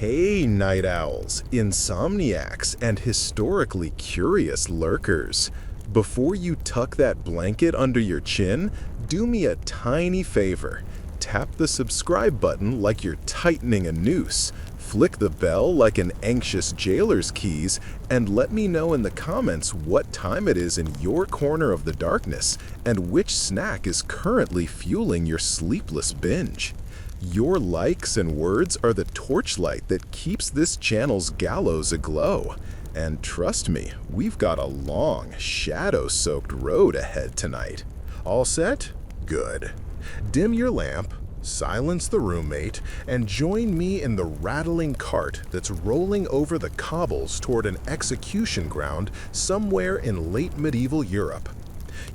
Hey, night owls, insomniacs, and historically curious lurkers. Before you tuck that blanket under your chin, do me a tiny favor. Tap the subscribe button like you're tightening a noose. Flick the bell like an anxious jailer's keys, and let me know in the comments what time it is in your corner of the darkness and which snack is currently fueling your sleepless binge. Your likes and words are the torchlight that keeps this channel's gallows aglow. And trust me, we've got a long, shadow-soaked road ahead tonight. All set? Good. Dim your lamp, silence the roommate, and join me in the rattling cart that's rolling over the cobbles toward an execution ground somewhere in late medieval Europe.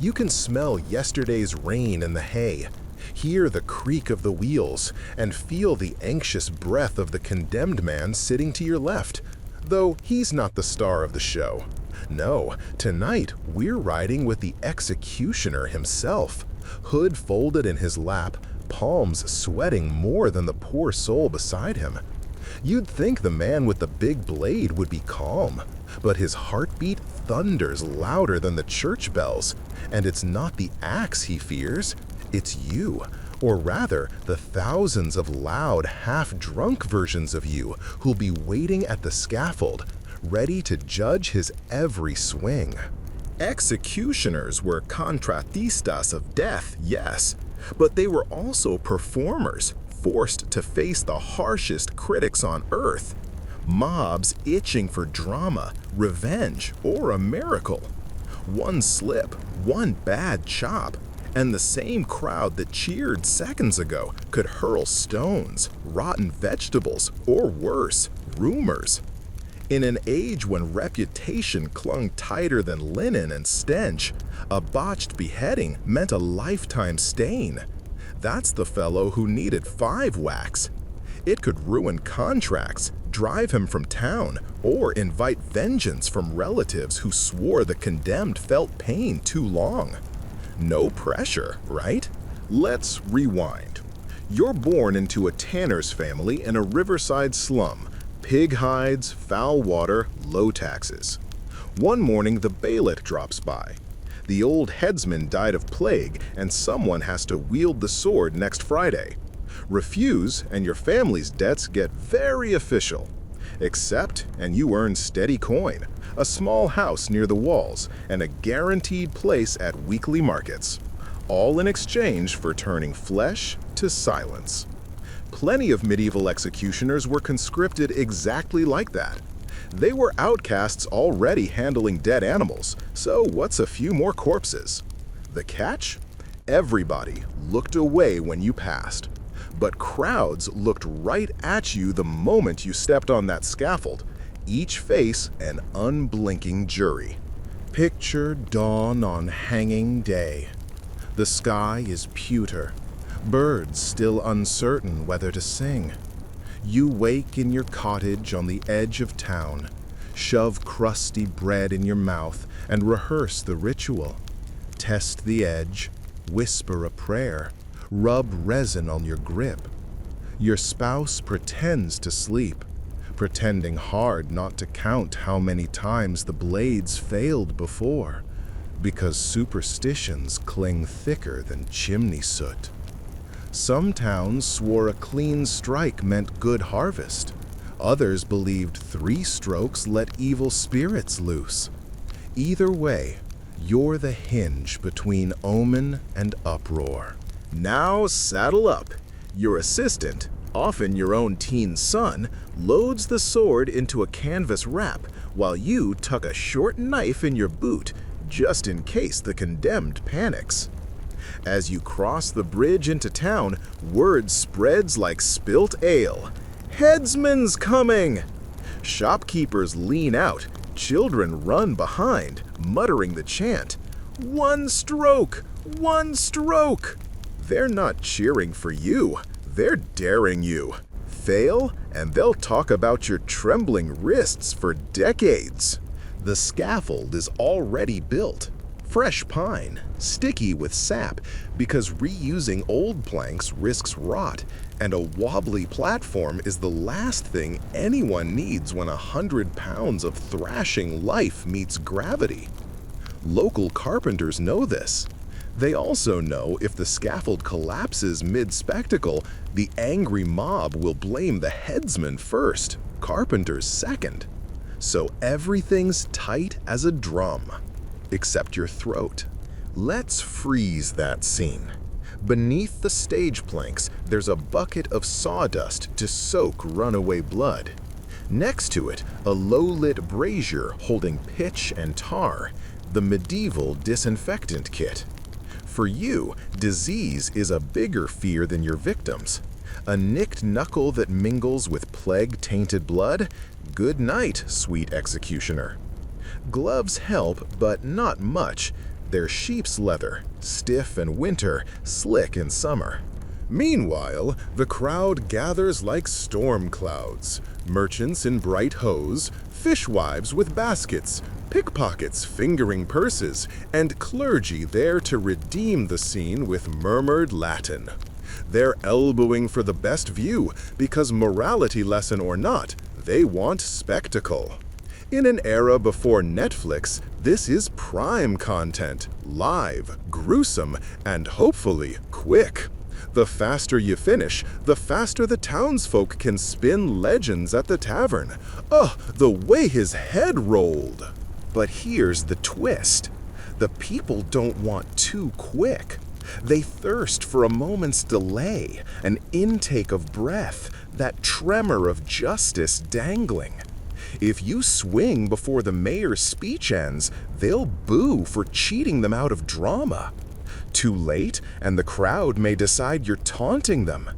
You can smell yesterday's rain in the hay, hear the creak of the wheels, and feel the anxious breath of the condemned man sitting to your left, though he's not the star of the show. No, tonight we're riding with the executioner himself, hood folded in his lap, palms sweating more than the poor soul beside him. You'd think the man with the big blade would be calm, but his heartbeat thunders louder than the church bells, and it's not the axe he fears. It's you, or rather, the thousands of loud, half-drunk versions of you who'll be waiting at the scaffold, ready to judge his every swing. Executioners were contratistas of death, yes, but they were also performers, forced to face the harshest critics on earth. Mobs itching for drama, revenge, or a miracle. One slip, one bad chop, and the same crowd that cheered seconds ago could hurl stones, rotten vegetables, or worse, rumors. In an age when reputation clung tighter than linen and stench, a botched beheading meant a lifetime stain. That's the fellow who needed 5 whacks. It could ruin contracts, drive him from town, or invite vengeance from relatives who swore the condemned felt pain too long. No pressure, right? Let's rewind. You're born into a tanner's family in a riverside slum. Pig hides, foul water, low taxes. One morning, the bailiff drops by. The old headsman died of plague, and someone has to wield the sword next Friday. Refuse, and your family's debts get very official. Accept, and you earn steady coin, a small house near the walls, and a guaranteed place at weekly markets, all in exchange for turning flesh to silence. Plenty of medieval executioners were conscripted exactly like that. They were outcasts already handling dead animals, so what's a few more corpses? The catch? Everybody looked away when you passed, but crowds looked right at you the moment you stepped on that scaffold, each face an unblinking jury. Picture dawn on hanging day. The sky is pewter, birds still uncertain whether to sing. You wake in your cottage on the edge of town, shove crusty bread in your mouth and rehearse the ritual. Test the edge, whisper a prayer, rub resin on your grip. Your spouse pretends to sleep, pretending hard not to count how many times the blades failed before, because superstitions cling thicker than chimney soot. Some towns swore a clean strike meant good harvest. Others believed 3 strokes let evil spirits loose. Either way, you're the hinge between omen and uproar. Now saddle up. Your assistant, often your own teen son, loads the sword into a canvas wrap while you tuck a short knife in your boot, just in case the condemned panics. As you cross the bridge into town, word spreads like spilt ale. Headsman's coming! Shopkeepers lean out, children run behind, muttering the chant. 1 stroke! 1 stroke! They're not cheering for you, they're daring you. Fail, and they'll talk about your trembling wrists for decades. The scaffold is already built. Fresh pine, sticky with sap, because reusing old planks risks rot, And a wobbly platform is the last thing anyone needs when 100 pounds of thrashing life meets gravity. Local carpenters know this. They also know if the scaffold collapses mid-spectacle, the angry mob will blame the headsman first, carpenters second. So everything's tight as a drum, except your throat. Let's freeze that scene. Beneath the stage planks, there's a bucket of sawdust to soak runaway blood. Next to it, a low-lit brazier holding pitch and tar, the medieval disinfectant kit. For you, disease is a bigger fear than your victims. A nicked knuckle that mingles with plague-tainted blood? Good night, sweet executioner. Gloves help, but not much. They're sheep's leather, stiff in winter, slick in summer. Meanwhile, the crowd gathers like storm clouds. Merchants in bright hose, fishwives with baskets, pickpockets fingering purses, and clergy there to redeem the scene with murmured Latin. They're elbowing for the best view because, morality lesson or not, they want spectacle. In an era before Netflix, this is prime content, live, gruesome, and hopefully quick. The faster you finish, the faster the townsfolk can spin legends at the tavern. The way his head rolled! But here's the twist. The people don't want too quick. They thirst for a moment's delay, an intake of breath, that tremor of justice dangling. If you swing before the mayor's speech ends, they'll boo for cheating them out of drama. Too late, and the crowd may decide you're taunting them.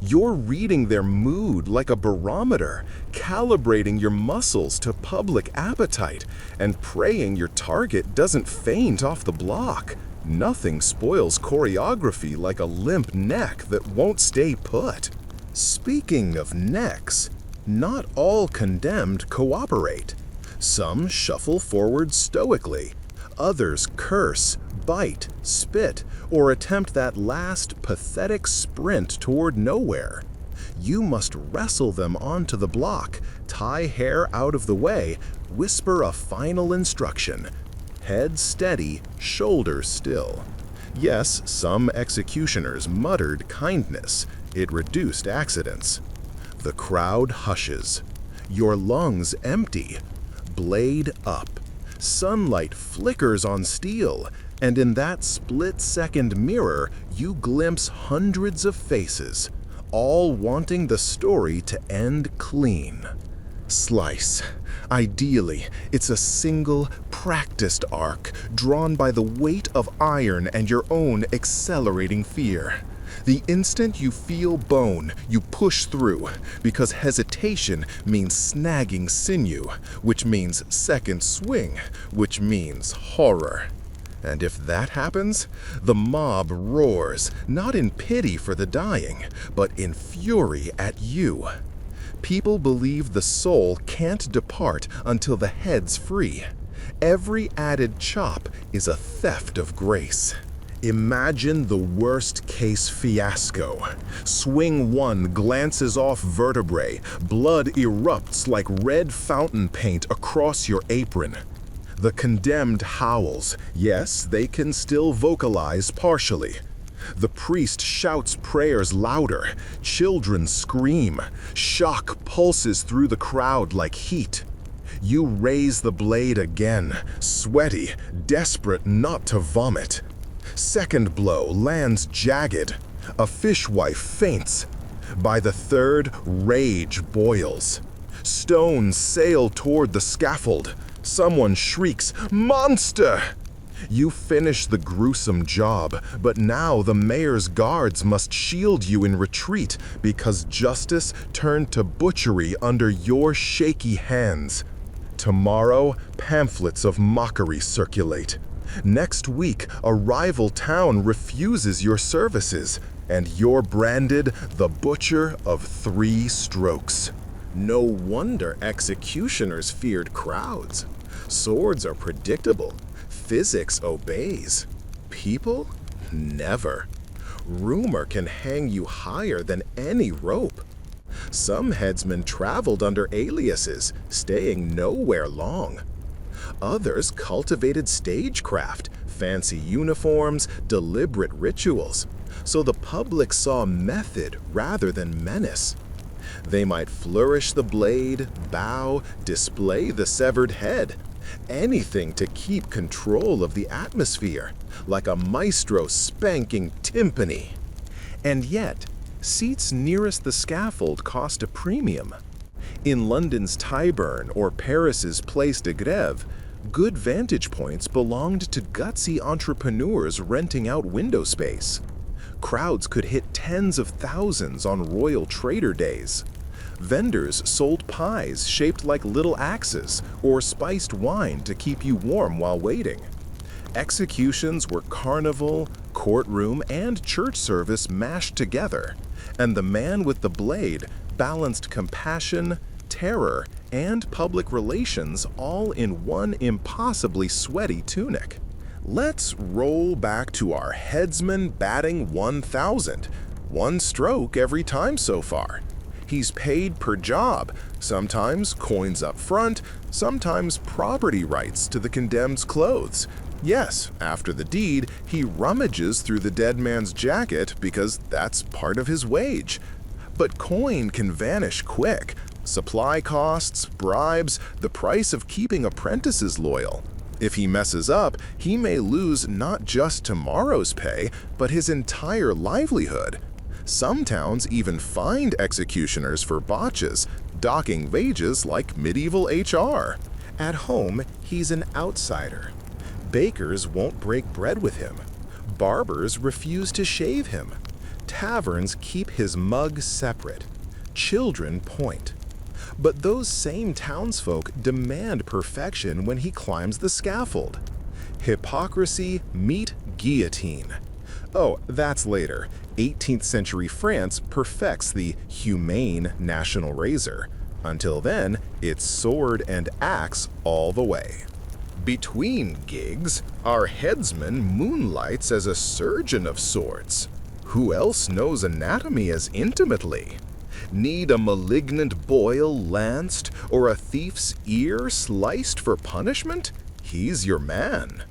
You're reading their mood like a barometer, calibrating your muscles to public appetite, and praying your target doesn't faint off the block. Nothing spoils choreography like a limp neck that won't stay put. Speaking of necks, not all condemned cooperate. Some shuffle forward stoically. Others curse, bite, spit, or attempt that last pathetic sprint toward nowhere. You must wrestle them onto the block, tie hair out of the way, whisper a final instruction. Head steady, shoulders still. Yes, some executioners muttered kindness. It reduced accidents. The crowd hushes. Your lungs empty. Blade up. Sunlight flickers on steel, and in that split-second mirror, you glimpse hundreds of faces, all wanting the story to end clean. Slice. Ideally, it's a single, practiced arc, drawn by the weight of iron and your own accelerating fear. The instant you feel bone, you push through, because hesitation means snagging sinew, which means second swing, which means horror. And if that happens, the mob roars, not in pity for the dying, but in fury at you. People believe the soul can't depart until the head's free. Every added chop is a theft of grace. Imagine the worst-case fiasco. Swing one glances off vertebrae, blood erupts like red fountain paint across your apron. The condemned howls. Yes, they can still vocalize partially. The priest shouts prayers louder. Children scream. Shock pulses through the crowd like heat. You raise the blade again, sweaty, desperate not to vomit. Second blow lands jagged. A fishwife faints. By the third, rage boils. Stones sail toward the scaffold. Someone shrieks, "Monster!" You finish the gruesome job, but now the mayor's guards must shield you in retreat because justice turned to butchery under your shaky hands. Tomorrow, pamphlets of mockery circulate. Next week, a rival town refuses your services, and you're branded the Butcher of 3 Strokes. No wonder executioners feared crowds. Swords are predictable. Physics obeys. People? Never. Rumor can hang you higher than any rope. Some headsmen traveled under aliases, staying nowhere long. Others cultivated stagecraft, fancy uniforms, deliberate rituals, so the public saw method rather than menace. They might flourish the blade, bow, display the severed head, anything to keep control of the atmosphere, like a maestro spanking timpani. And yet, seats nearest the scaffold cost a premium. In London's Tyburn or Paris's Place de Grève, good vantage points belonged to gutsy entrepreneurs renting out window space. Crowds could hit tens of thousands on Royal Trader Days. Vendors sold pies shaped like little axes or spiced wine to keep you warm while waiting. Executions were carnival, courtroom, and church service mashed together, and the man with the blade balanced compassion, terror, and public relations all in one impossibly sweaty tunic. Let's roll back to our headsman batting 1,000, one stroke every time so far. He's paid per job, sometimes coins up front, sometimes property rights to the condemned's clothes. Yes, after the deed, he rummages through the dead man's jacket because that's part of his wage. But coin can vanish quick. Supply costs, bribes, the price of keeping apprentices loyal. If he messes up, he may lose not just tomorrow's pay, but his entire livelihood. Some towns even fined executioners for botches, docking wages like medieval HR. At home, he's an outsider. Bakers won't break bread with him. Barbers refuse to shave him. Taverns keep his mug separate. Children point. But those same townsfolk demand perfection when he climbs the scaffold. Hypocrisy meet guillotine. Oh, that's later. 18th century France perfects the humane national razor. Until then, it's sword and axe all the way. Between gigs, our headsman moonlights as a surgeon of sorts. Who else knows anatomy as intimately? Need a malignant boil lanced or a thief's ear sliced for punishment? He's your man.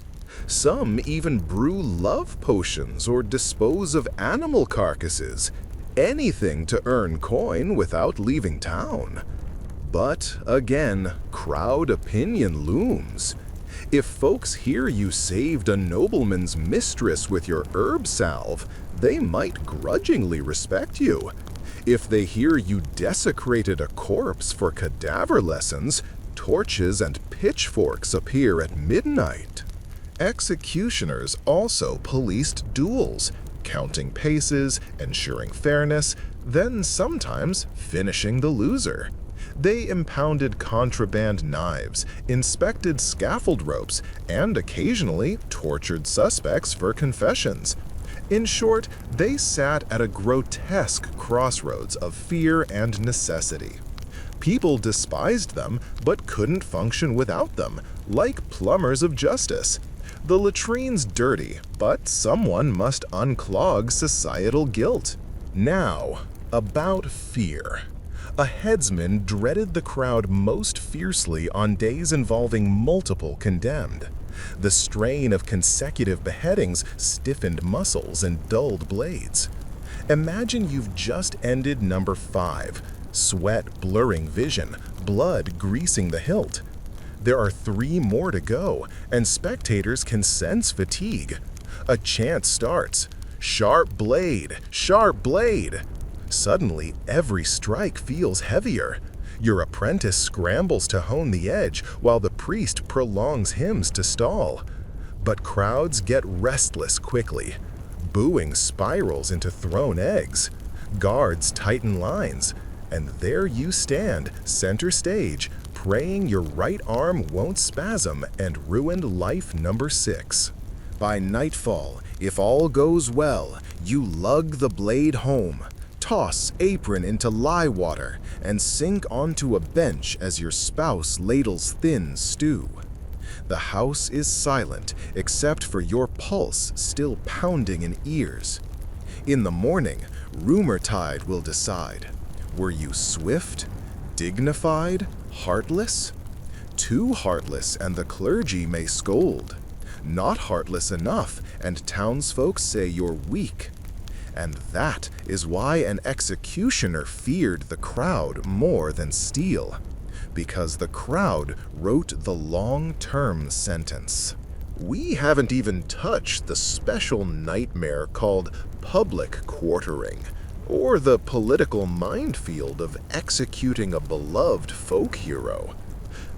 Some even brew love potions or dispose of animal carcasses. Anything to earn coin without leaving town. But again, crowd opinion looms. If folks hear you saved a nobleman's mistress with your herb salve, they might grudgingly respect you. If they hear you desecrated a corpse for cadaver lessons, torches and pitchforks appear at midnight. Executioners also policed duels, counting paces, ensuring fairness, then sometimes finishing the loser. They impounded contraband knives, inspected scaffold ropes, and occasionally tortured suspects for confessions. In short, they sat at a grotesque crossroads of fear and necessity. People despised them, but couldn't function without them, like plumbers of justice. The latrine's dirty, but someone must unclog societal guilt. Now, about fear. A headsman dreaded the crowd most fiercely on days involving multiple condemned. The strain of consecutive beheadings stiffened muscles and dulled blades. Imagine you've just ended number 5, sweat blurring vision, blood greasing the hilt. There are 3 more to go, and spectators can sense fatigue. A chant starts, "Sharp blade, sharp blade." Suddenly, every strike feels heavier. Your apprentice scrambles to hone the edge while the priest prolongs hymns to stall. But crowds get restless quickly. Booing spirals into thrown eggs. Guards tighten lines. And there you stand, center stage, praying your right arm won't spasm and ruin life number 6. By nightfall, if all goes well, you lug the blade home. Toss apron into lye water and sink onto a bench as your spouse ladles thin stew. The house is silent except for your pulse still pounding in ears. In the morning, rumor tide will decide. Were you swift, dignified, heartless? Too heartless and the clergy may scold. Not heartless enough and townsfolk say you're weak. And that is why an executioner feared the crowd more than steel, because the crowd wrote the long-term sentence. We haven't even touched the special nightmare called public quartering, or the political minefield of executing a beloved folk hero,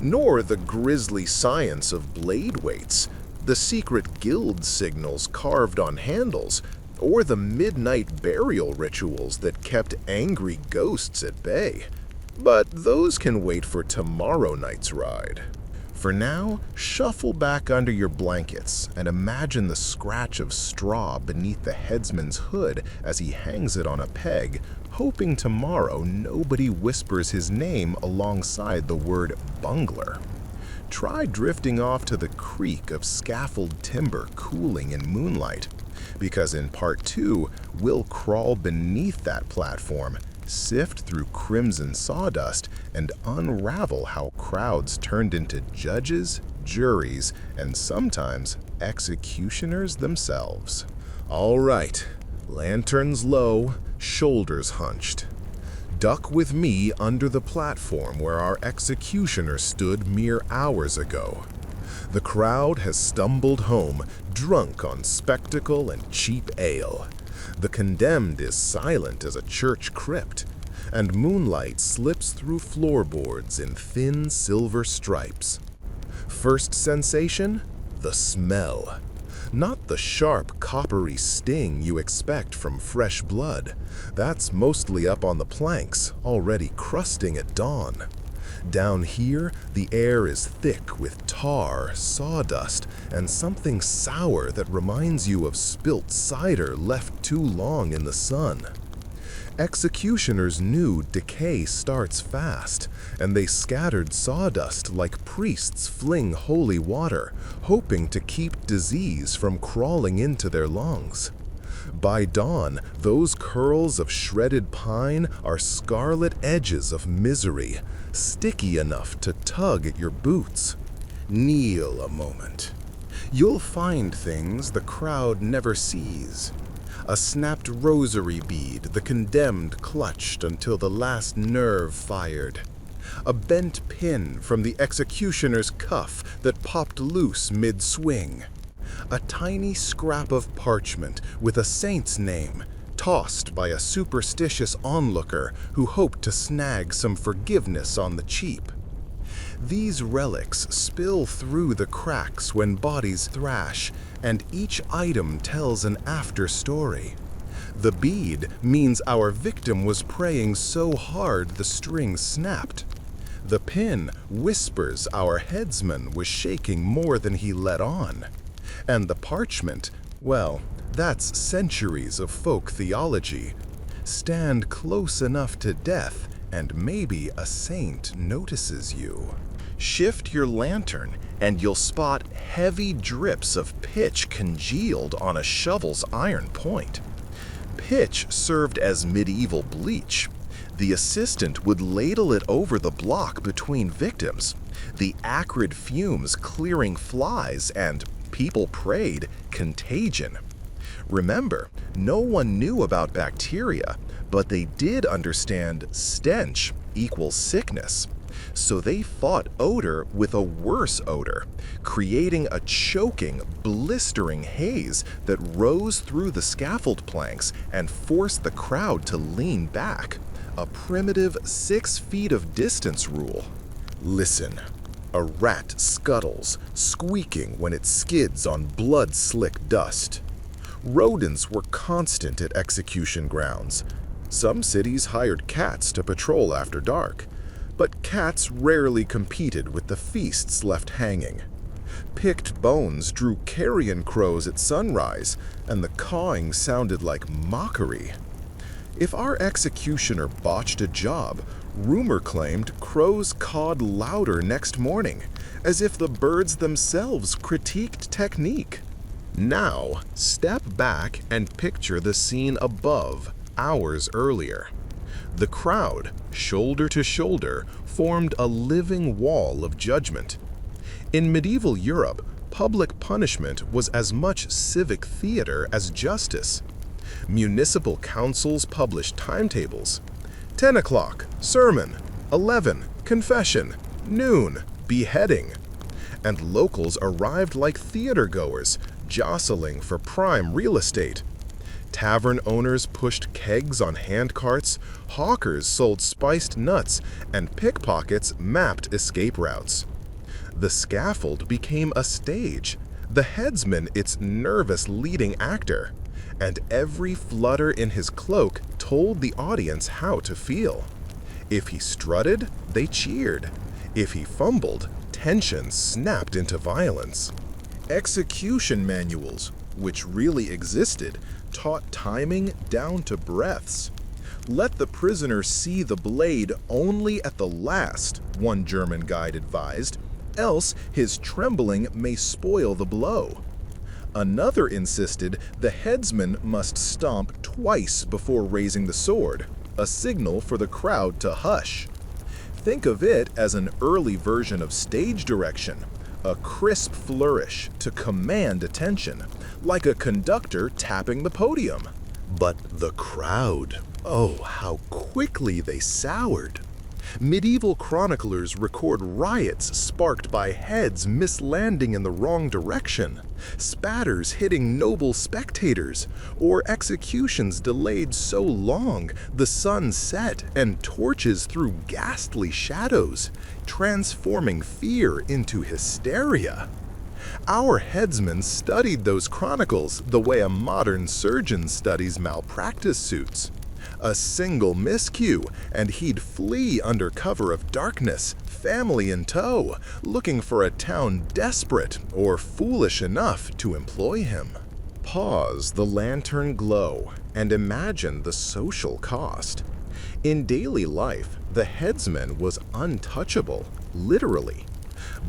nor the grisly science of blade weights, the secret guild signals carved on handles, or the midnight burial rituals that kept angry ghosts at bay. But those can wait for tomorrow night's ride. For now, shuffle back under your blankets and imagine the scratch of straw beneath the headsman's hood as he hangs it on a peg, hoping tomorrow nobody whispers his name alongside the word bungler. Try drifting off to the creak of scaffold timber cooling in moonlight, because in part 2, we'll crawl beneath that platform, sift through crimson sawdust, and unravel how crowds turned into judges, juries, and sometimes executioners themselves. All right, lanterns low, shoulders hunched. Duck with me under the platform where our executioner stood mere hours ago. The crowd has stumbled home, drunk on spectacle and cheap ale. The condemned is silent as a church crypt, and moonlight slips through floorboards in thin silver stripes. First sensation? The smell. Not the sharp, coppery sting you expect from fresh blood. That's mostly up on the planks, already crusting at dawn. Down here, the air is thick with tar, sawdust, and something sour that reminds you of spilt cider left too long in the sun. Executioners knew decay starts fast, and they scattered sawdust like priests fling holy water, hoping to keep disease from crawling into their lungs. By dawn, those curls of shredded pine are scarlet edges of misery, sticky enough to tug at your boots. Kneel a moment. You'll find things the crowd never sees. A snapped rosary bead the condemned clutched until the last nerve fired. A bent pin from the executioner's cuff that popped loose mid-swing. A tiny scrap of parchment with a saint's name, tossed by a superstitious onlooker who hoped to snag some forgiveness on the cheap. These relics spill through the cracks when bodies thrash, and each item tells an after-story. The bead means our victim was praying so hard the string snapped. The pin whispers our headsman was shaking more than he let on. And the parchment, well, that's centuries of folk theology. Stand close enough to death, and maybe a saint notices you. Shift your lantern, and you'll spot heavy drips of pitch congealed on a shovel's iron point. Pitch served as medieval bleach. The assistant would ladle it over the block between victims, the acrid fumes clearing flies and, people prayed, contagion. Remember, no one knew about bacteria, but they did understand stench equals sickness. So they fought odor with a worse odor, creating a choking, blistering haze that rose through the scaffold planks and forced the crowd to lean back. A primitive 6 feet of distance rule. Listen. A rat scuttles, squeaking when it skids on blood-slick dust. Rodents were constant at execution grounds. Some cities hired cats to patrol after dark, but cats rarely competed with the feasts left hanging. Picked bones drew carrion crows at sunrise, and the cawing sounded like mockery. If our executioner botched a job, rumor claimed crows cawed louder next morning, as if the birds themselves critiqued technique. Now, step back and picture the scene above, hours earlier. The crowd, shoulder to shoulder, formed a living wall of judgment. In medieval Europe, public punishment was as much civic theater as justice. Municipal councils published timetables. 10 o'clock, sermon. 11, confession. Noon, beheading. And locals arrived like theater-goers, jostling for prime real estate. Tavern owners pushed kegs on handcarts, hawkers sold spiced nuts, and pickpockets mapped escape routes. The scaffold became a stage, the headsman its nervous leading actor, and every flutter in his cloak told the audience how to feel. If he strutted, they cheered. If he fumbled, tension snapped into violence. Execution manuals, which really existed, taught timing down to breaths. Let the prisoner see the blade only at the last, one German guide advised, else his trembling may spoil the blow. Another insisted the headsman must stomp twice before raising the sword, a signal for the crowd to hush. Think of it as an early version of stage direction, a crisp flourish to command attention, like a conductor tapping the podium. But the crowd, oh, how quickly they soured. Medieval chroniclers record riots sparked by heads mislanding in the wrong direction, spatters hitting noble spectators, or executions delayed so long the sun set and torches threw ghastly shadows, transforming fear into hysteria. Our headsmen studied those chronicles the way a modern surgeon studies malpractice suits. A single miscue, and he'd flee under cover of darkness, family in tow, looking for a town desperate or foolish enough to employ him. Pause the lantern glow and imagine the social cost. In daily life, the headsman was untouchable, literally.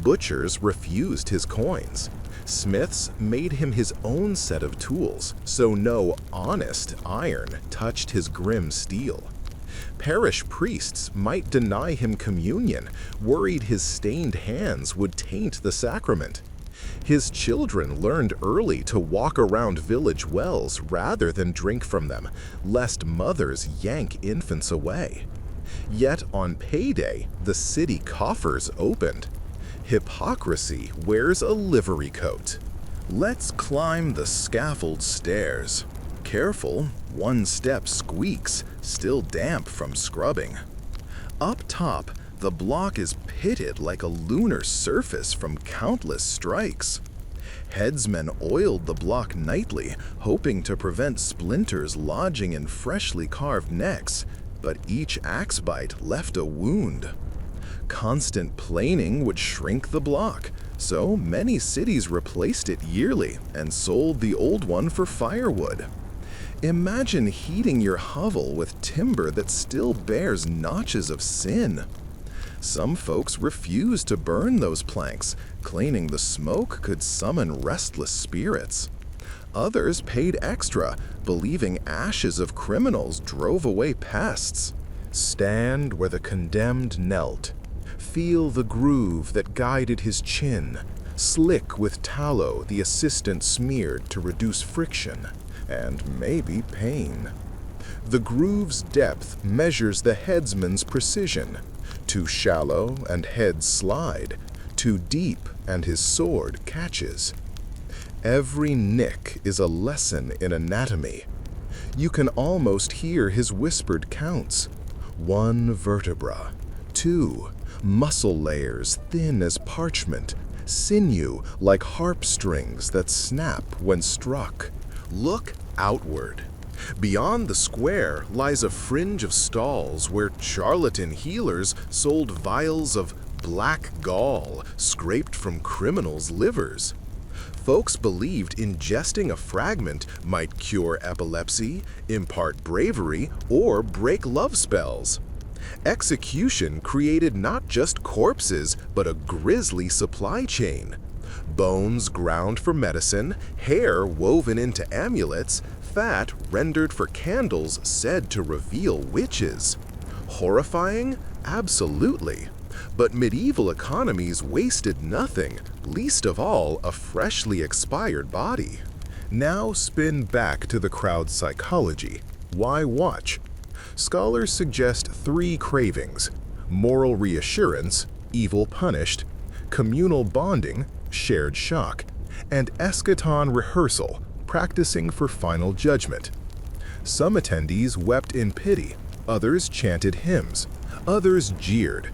Butchers refused his coins. Smiths made him his own set of tools, so no honest iron touched his grim steel. Parish priests might deny him communion, worried his stained hands would taint the sacrament. His children learned early to walk around village wells rather than drink from them, lest mothers yank infants away. Yet on payday, the city coffers opened. Hypocrisy wears a livery coat. Let's climb the scaffold stairs. Careful, one step squeaks, still damp from scrubbing. Up top, the block is pitted like a lunar surface from countless strikes. Headsmen oiled the block nightly, hoping to prevent splinters lodging in freshly carved necks, but each axe bite left a wound. Constant planing would shrink the block, so many cities replaced it yearly and sold the old one for firewood. Imagine heating your hovel with timber that still bears notches of sin. Some folks refused to burn those planks, claiming the smoke could summon restless spirits. Others paid extra, believing ashes of criminals drove away pests. Stand where the condemned knelt. Feel the groove that guided his chin. Slick with tallow the assistant smeared to reduce friction, and maybe pain. The groove's depth measures the headsman's precision. Too shallow and head slide, too deep and his sword catches. Every nick is a lesson in anatomy. You can almost hear his whispered counts. 1 vertebra, 2, muscle layers thin as parchment, sinew like harp strings that snap when struck. Look outward. Beyond the square lies a fringe of stalls where charlatan healers sold vials of black gall scraped from criminals' livers. Folks believed ingesting a fragment might cure epilepsy, impart bravery, or break love spells. Execution created not just corpses, but a grisly supply chain. Bones ground for medicine, hair woven into amulets, fat rendered for candles said to reveal witches. Horrifying? Absolutely. But medieval economies wasted nothing, least of all a freshly expired body. Now spin back to the crowd's psychology. Why watch? Scholars suggest three cravings: moral reassurance, evil punished; communal bonding, shared shock; and eschaton rehearsal, practicing for final judgment. Some attendees wept in pity, others chanted hymns, others jeered.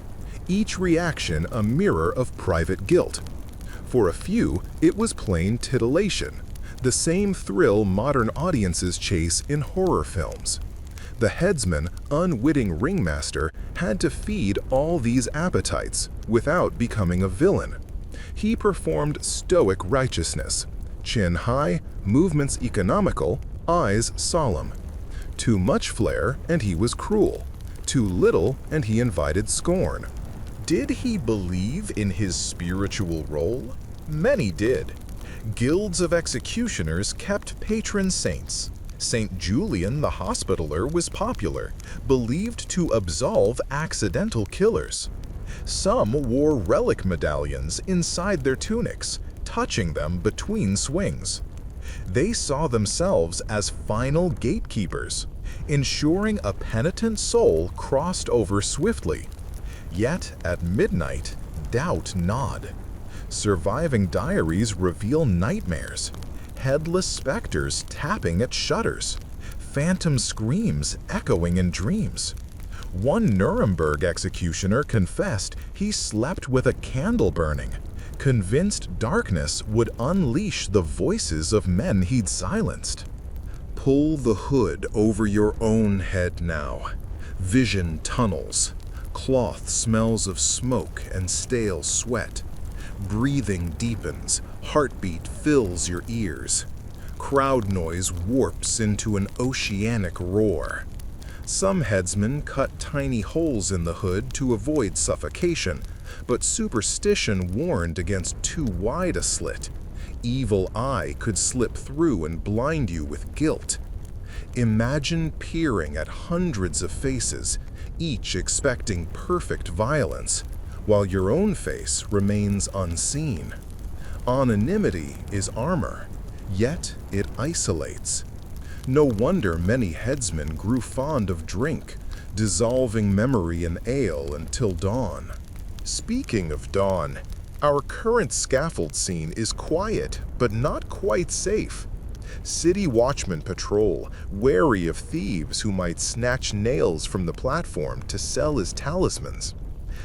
Each reaction a mirror of private guilt. For a few, it was plain titillation, the same thrill modern audiences chase in horror films. The headsman, unwitting ringmaster, had to feed all these appetites without becoming a villain. He performed stoic righteousness, chin high, movements economical, eyes solemn. Too much flair, and he was cruel. Too little, and he invited scorn. Did he believe in his spiritual role? Many did. Guilds of executioners kept patron saints. St. Julian the Hospitaller was popular, believed to absolve accidental killers. Some wore relic medallions inside their tunics, touching them between swings. They saw themselves as final gatekeepers, ensuring a penitent soul crossed over swiftly. Yet at midnight, doubt gnawed. Surviving diaries reveal nightmares, headless specters tapping at shutters, phantom screams echoing in dreams. One Nuremberg executioner confessed he slept with a candle burning, convinced darkness would unleash the voices of men he'd silenced. Pull the hood over your own head now. Vision tunnels. Cloth smells of smoke and stale sweat. Breathing deepens, heartbeat fills your ears. Crowd noise warps into an oceanic roar. Some headsmen cut tiny holes in the hood to avoid suffocation, but superstition warned against too wide a slit. Evil eye could slip through and blind you with guilt. Imagine peering at hundreds of faces, each expecting perfect violence, while your own face remains unseen. Anonymity is armor, yet it isolates. No wonder many headsmen grew fond of drink, dissolving memory in ale until dawn. Speaking of dawn, our current scaffold scene is quiet, but not quite safe. City watchmen patrol, wary of thieves who might snatch nails from the platform to sell as talismans.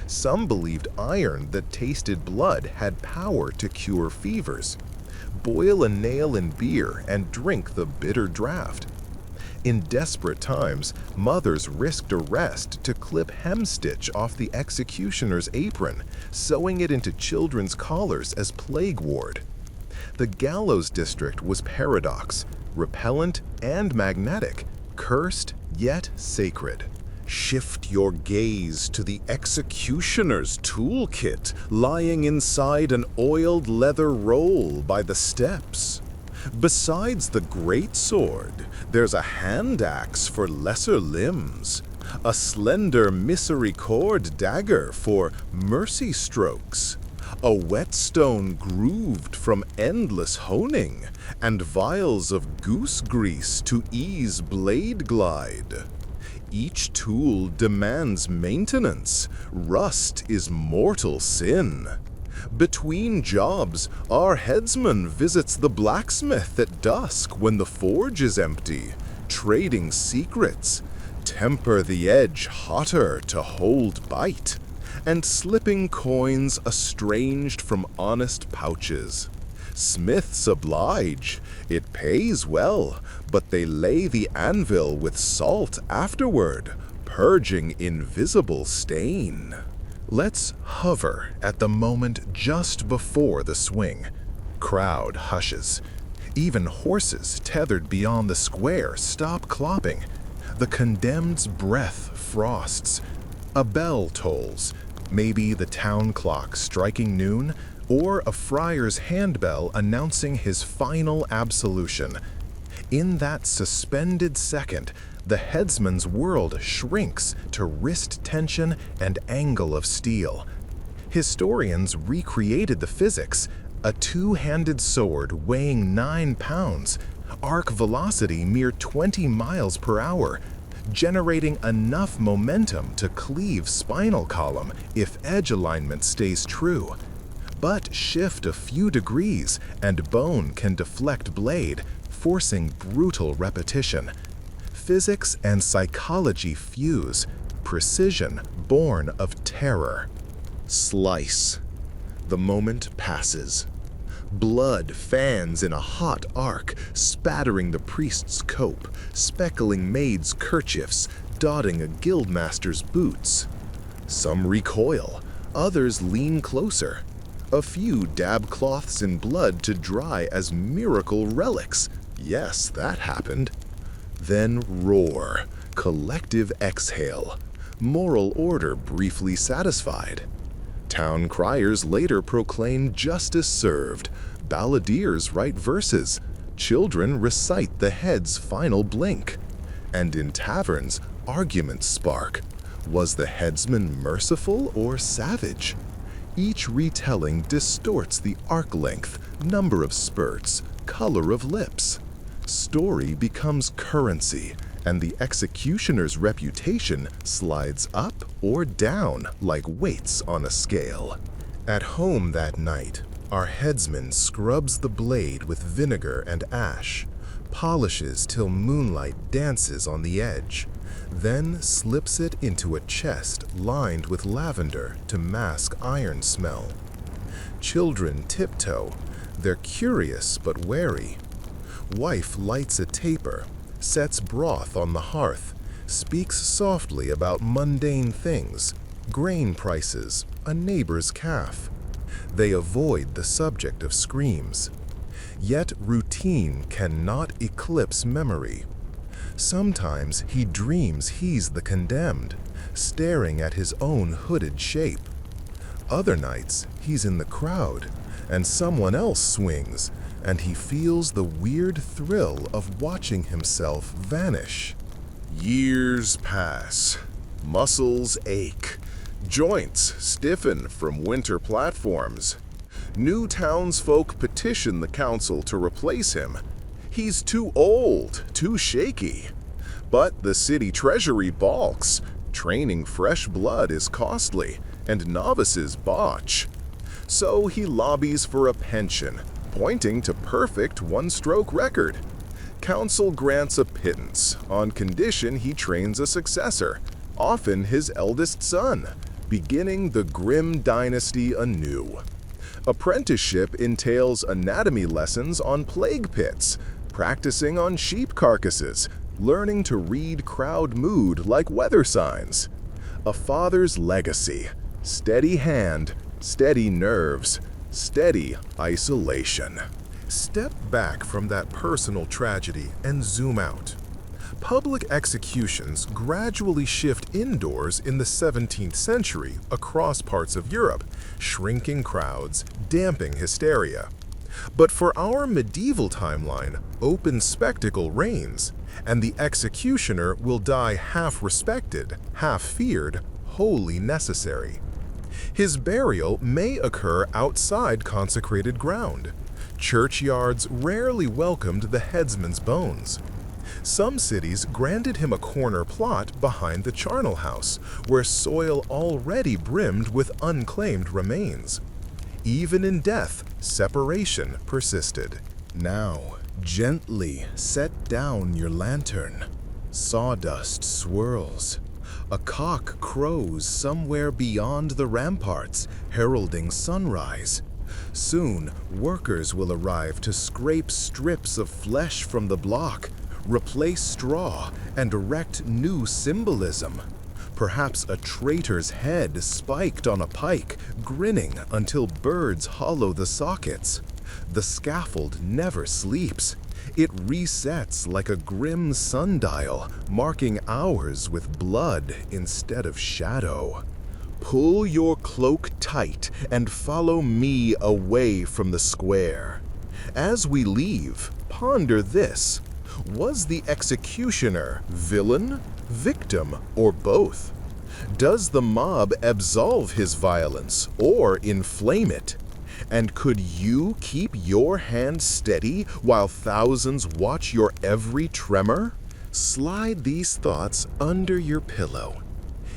Some believed iron that tasted blood had power to cure fevers. Boil a nail in beer and drink the bitter draught. In desperate times, mothers risked arrest to clip hemstitch off the executioner's apron, sewing it into children's collars as plague ward. The gallows district was paradox, repellent and magnetic, cursed yet sacred. Shift your gaze to the executioner's toolkit lying inside an oiled leather roll by the steps. Besides the great sword, there's a hand axe for lesser limbs, a slender misericord dagger for mercy strokes, a whetstone grooved from endless honing, and vials of goose grease to ease blade glide. Each tool demands maintenance. Rust is mortal sin. Between jobs, our headsman visits the blacksmith at dusk when the forge is empty, trading secrets. Temper the edge hotter to hold bite, and slipping coins estranged from honest pouches. Smiths oblige. It pays well, but they lay the anvil with salt afterward, purging invisible stain. Let's hover at the moment just before the swing. Crowd hushes. Even horses tethered beyond the square stop clopping. The condemned's breath frosts. A bell tolls. Maybe the town clock striking noon, or a friar's handbell announcing his final absolution. In that suspended second, the headsman's world shrinks to wrist tension and angle of steel. Historians recreated the physics: a two-handed sword weighing 9 pounds, arc velocity mere 20 miles per hour, generating enough momentum to cleave spinal column if edge alignment stays true. But shift a few degrees and bone can deflect blade, forcing brutal repetition. Physics and psychology fuse, precision born of terror. Slice. The moment passes. Blood fans in a hot arc, spattering the priest's cope, speckling maids' kerchiefs, dotting a guildmaster's boots. Some recoil, others lean closer. A few dab cloths in blood to dry as miracle relics. Yes, that happened. Then roar, collective exhale, moral order briefly satisfied. Town criers later proclaim justice served, balladeers write verses, children recite the head's final blink. And in taverns, arguments spark. Was the headsman merciful or savage? Each retelling distorts the arc length, number of spurts, color of lips. Story becomes currency, and the executioner's reputation slides up or down like weights on a scale. At home that night, our headsman scrubs the blade with vinegar and ash, polishes till moonlight dances on the edge, then slips it into a chest lined with lavender to mask iron smell. Children tiptoe. They're curious but wary. Wife lights a taper, sets broth on the hearth, speaks softly about mundane things, grain prices, a neighbor's calf. They avoid the subject of screams. Yet routine cannot eclipse memory. Sometimes he dreams he's the condemned, staring at his own hooded shape. Other nights, he's in the crowd, and someone else swings, and he feels the weird thrill of watching himself vanish. Years pass. Muscles ache. Joints stiffen from winter platforms. New townsfolk petition the council to replace him. He's too old, too shaky. But the city treasury balks. Training fresh blood is costly, and novices botch. So he lobbies for a pension, pointing to perfect one-stroke record. Council grants a pittance on condition he trains a successor, often his eldest son, beginning the grim dynasty anew. Apprenticeship entails anatomy lessons on plague pits, practicing on sheep carcasses, learning to read crowd mood like weather signs. A father's legacy: steady hand, steady nerves, steady isolation. Step back from that personal tragedy and zoom out. Public executions gradually shift indoors in the 17th century across parts of Europe, shrinking crowds, damping hysteria. But for our medieval timeline, open spectacle reigns, and the executioner will die half respected, half feared, wholly necessary. His burial may occur outside consecrated ground. Churchyards rarely welcomed the headsman's bones. Some cities granted him a corner plot behind the charnel house, where soil already brimmed with unclaimed remains. Even in death, separation persisted. Now, gently set down your lantern. Sawdust swirls. A cock crows somewhere beyond the ramparts, heralding sunrise. Soon, workers will arrive to scrape strips of flesh from the block, replace straw, and erect new symbolism. Perhaps a traitor's head spiked on a pike, grinning until birds hollow the sockets. The scaffold never sleeps. It resets like a grim sundial, marking hours with blood instead of shadow. Pull your cloak tight and follow me away from the square. As we leave, ponder this. Was the executioner villain, victim, or both? Does the mob absolve his violence or inflame it? And could you keep your hand steady while thousands watch your every tremor? Slide these thoughts under your pillow.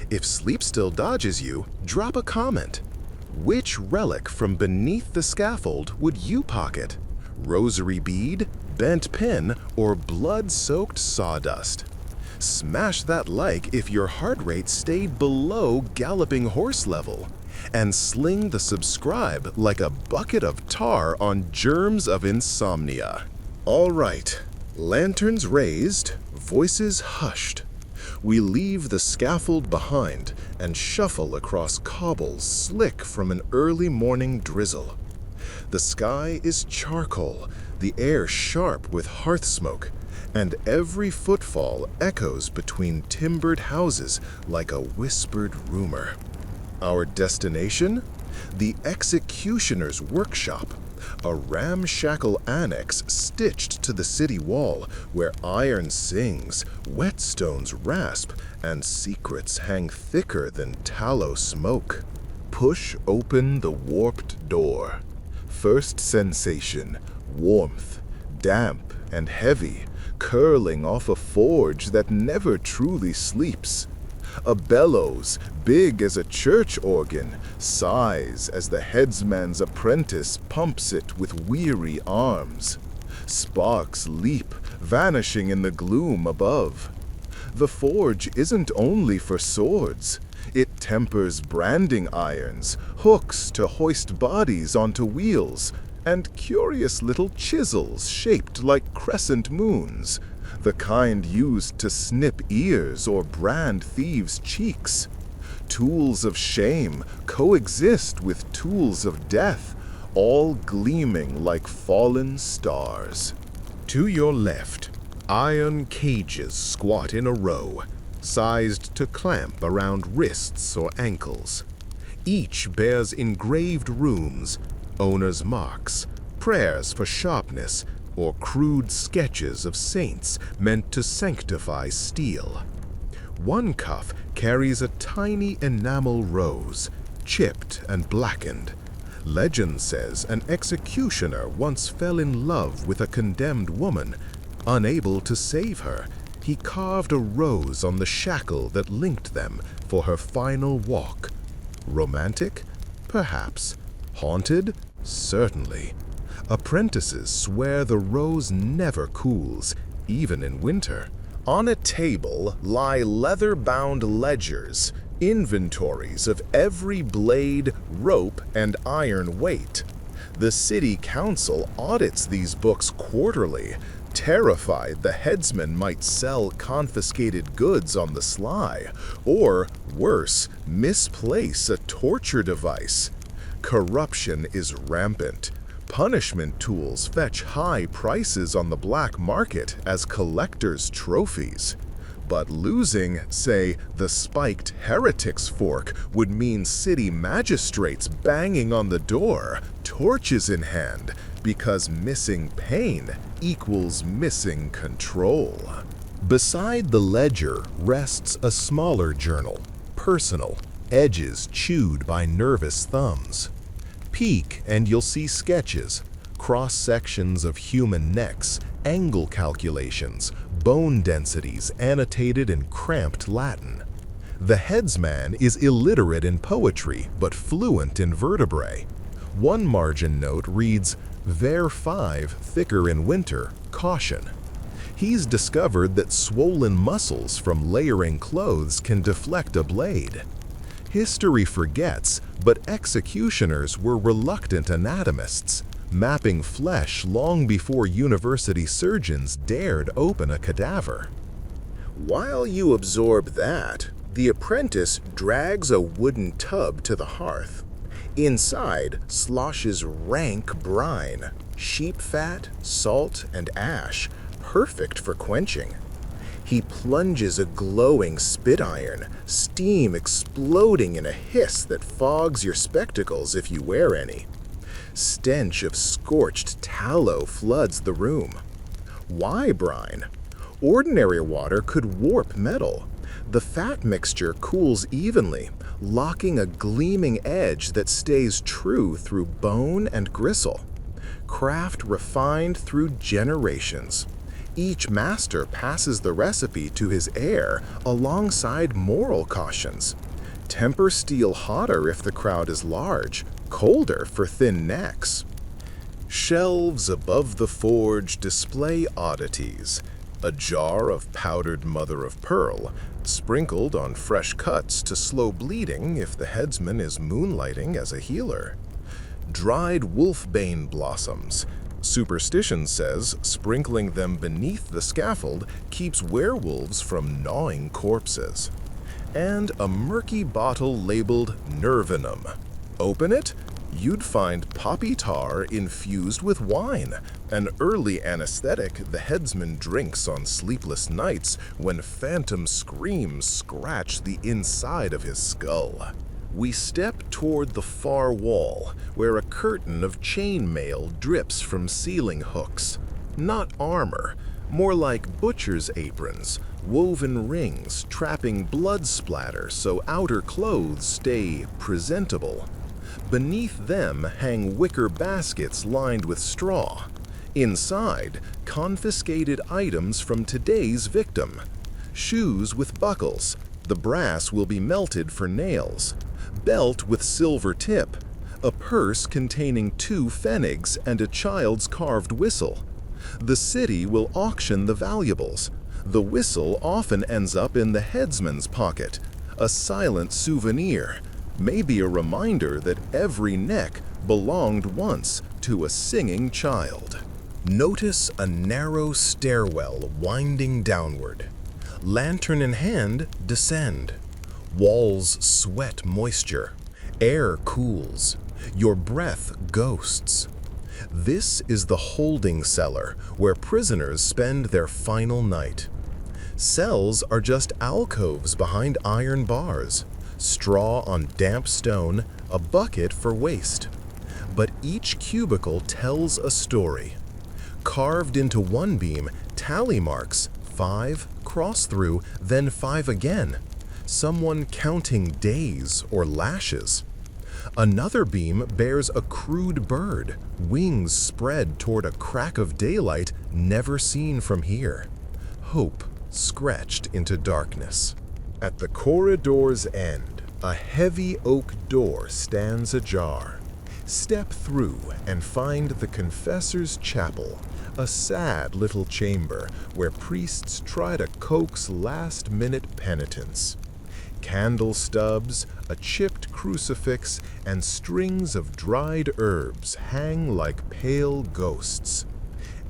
If sleep still dodges you, drop a comment. Which relic from beneath the scaffold would you pocket? Rosary bead, bent pin, or blood-soaked sawdust? Smash that like if your heart rate stayed below galloping horse level. And sling the subscribe like a bucket of tar on germs of insomnia. All right, lanterns raised, voices hushed. We leave the scaffold behind and shuffle across cobbles slick from an early morning drizzle. The sky is charcoal, the air sharp with hearth smoke, and every footfall echoes between timbered houses like a whispered rumor. Our destination? The executioner's workshop, a ramshackle annex stitched to the city wall where iron sings, whetstones rasp, and secrets hang thicker than tallow smoke. Push open the warped door. First sensation, warmth, damp and heavy, curling off a forge that never truly sleeps. A bellows, big as a church organ, sighs as the headsman's apprentice pumps it with weary arms. Sparks leap, vanishing in the gloom above. The forge isn't only for swords. It tempers branding irons, hooks to hoist bodies onto wheels, and curious little chisels shaped like crescent moons, the kind used to snip ears or brand thieves' cheeks. Tools of shame coexist with tools of death, all gleaming like fallen stars. To your left, iron cages squat in a row, sized to clamp around wrists or ankles. Each bears engraved runes, owner's marks, prayers for sharpness, or crude sketches of saints meant to sanctify steel. One cuff carries a tiny enamel rose, chipped and blackened. Legend says an executioner once fell in love with a condemned woman. Unable to save her, he carved a rose on the shackle that linked them for her final walk. Romantic? Perhaps. Haunted? Certainly. Apprentices swear the rose never cools, even in winter. On a table lie leather-bound ledgers, inventories of every blade, rope, and iron weight. The city council audits these books quarterly, terrified the headsman might sell confiscated goods on the sly, or, worse, misplace a torture device. Corruption is rampant. Punishment tools fetch high prices on the black market as collectors' trophies. But losing, say, the spiked heretic's fork would mean city magistrates banging on the door, torches in hand, because missing pain equals missing control. Beside the ledger rests a smaller journal, personal, edges chewed by nervous thumbs. Peek and you'll see sketches, cross-sections of human necks, angle calculations, bone densities annotated in cramped Latin. The headsman is illiterate in poetry but fluent in vertebrae. One margin note reads, "Ver 5, thicker in winter, caution." He's discovered that swollen muscles from layering clothes can deflect a blade. History forgets, but executioners were reluctant anatomists, mapping flesh long before university surgeons dared open a cadaver. While you absorb that, the apprentice drags a wooden tub to the hearth. Inside sloshes rank brine, sheep fat, salt, and ash, perfect for quenching. He plunges a glowing spit iron, steam exploding in a hiss that fogs your spectacles if you wear any. Stench of scorched tallow floods the room. Why brine? Ordinary water could warp metal. The fat mixture cools evenly, locking a gleaming edge that stays true through bone and gristle. Craft refined through generations. Each master passes the recipe to his heir alongside moral cautions. Temper steel hotter if the crowd is large, colder for thin necks. Shelves above the forge display oddities. A jar of powdered mother of pearl, sprinkled on fresh cuts to slow bleeding if the headsman is moonlighting as a healer. Dried wolfbane blossoms. Superstition says sprinkling them beneath the scaffold keeps werewolves from gnawing corpses. And a murky bottle labeled nervinum. Open it, you'd find poppy tar infused with wine, an early anesthetic the headsman drinks on sleepless nights when phantom screams scratch the inside of his skull. We step toward the far wall, where a curtain of chainmail drips from ceiling hooks. Not armor, more like butcher's aprons, woven rings trapping blood splatter so outer clothes stay presentable. Beneath them hang wicker baskets lined with straw. Inside, confiscated items from today's victim. Shoes with buckles. The brass will be melted for nails. Belt with silver tip. A purse containing 2 pfennigs and a child's carved whistle. The city will auction the valuables. The whistle often ends up in the headsman's pocket. A silent souvenir. Maybe a reminder that every neck belonged once to a singing child. Notice a narrow stairwell winding downward. Lantern in hand, descend. Walls sweat moisture. Air cools. Your breath ghosts. This is the holding cellar where prisoners spend their final night. Cells are just alcoves behind iron bars. Straw on damp stone, a bucket for waste. But each cubicle tells a story. Carved into one beam, tally marks, 5, cross through, then 5 again. Someone counting days or lashes. Another beam bears a crude bird, wings spread toward a crack of daylight never seen from here. Hope scratched into darkness. At the corridor's end, a heavy oak door stands ajar. Step through and find the confessor's chapel, a sad little chamber where priests try to coax last-minute penitence. Candle stubs, a chipped crucifix, and strings of dried herbs hang like pale ghosts.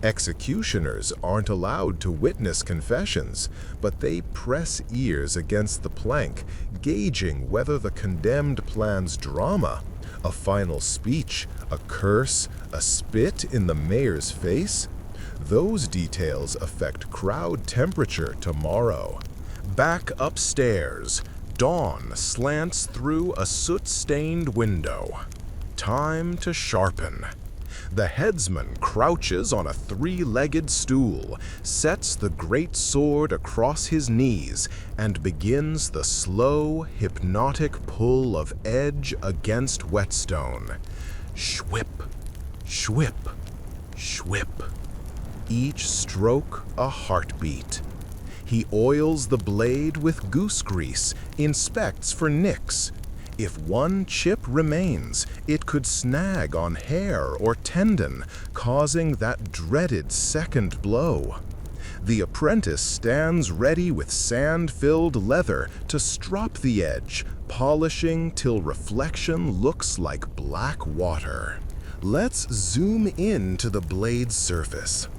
Executioners aren't allowed to witness confessions, but they press ears against the plank, gauging whether the condemned plans drama, a final speech, a curse, a spit in the mayor's face. Those details affect crowd temperature tomorrow. Back upstairs, dawn slants through a soot-stained window. Time to sharpen. The headsman crouches on a 3-legged stool, sets the great sword across his knees, and begins the slow, hypnotic pull of edge against whetstone. Shwip, shwip, shwip. Each stroke a heartbeat. He oils the blade with goose grease, inspects for nicks. If one chip remains, it could snag on hair or tendon, causing that dreaded second blow. The apprentice stands ready with sand-filled leather to strop the edge, polishing till reflection looks like black water. Let's zoom in to the blade's surface.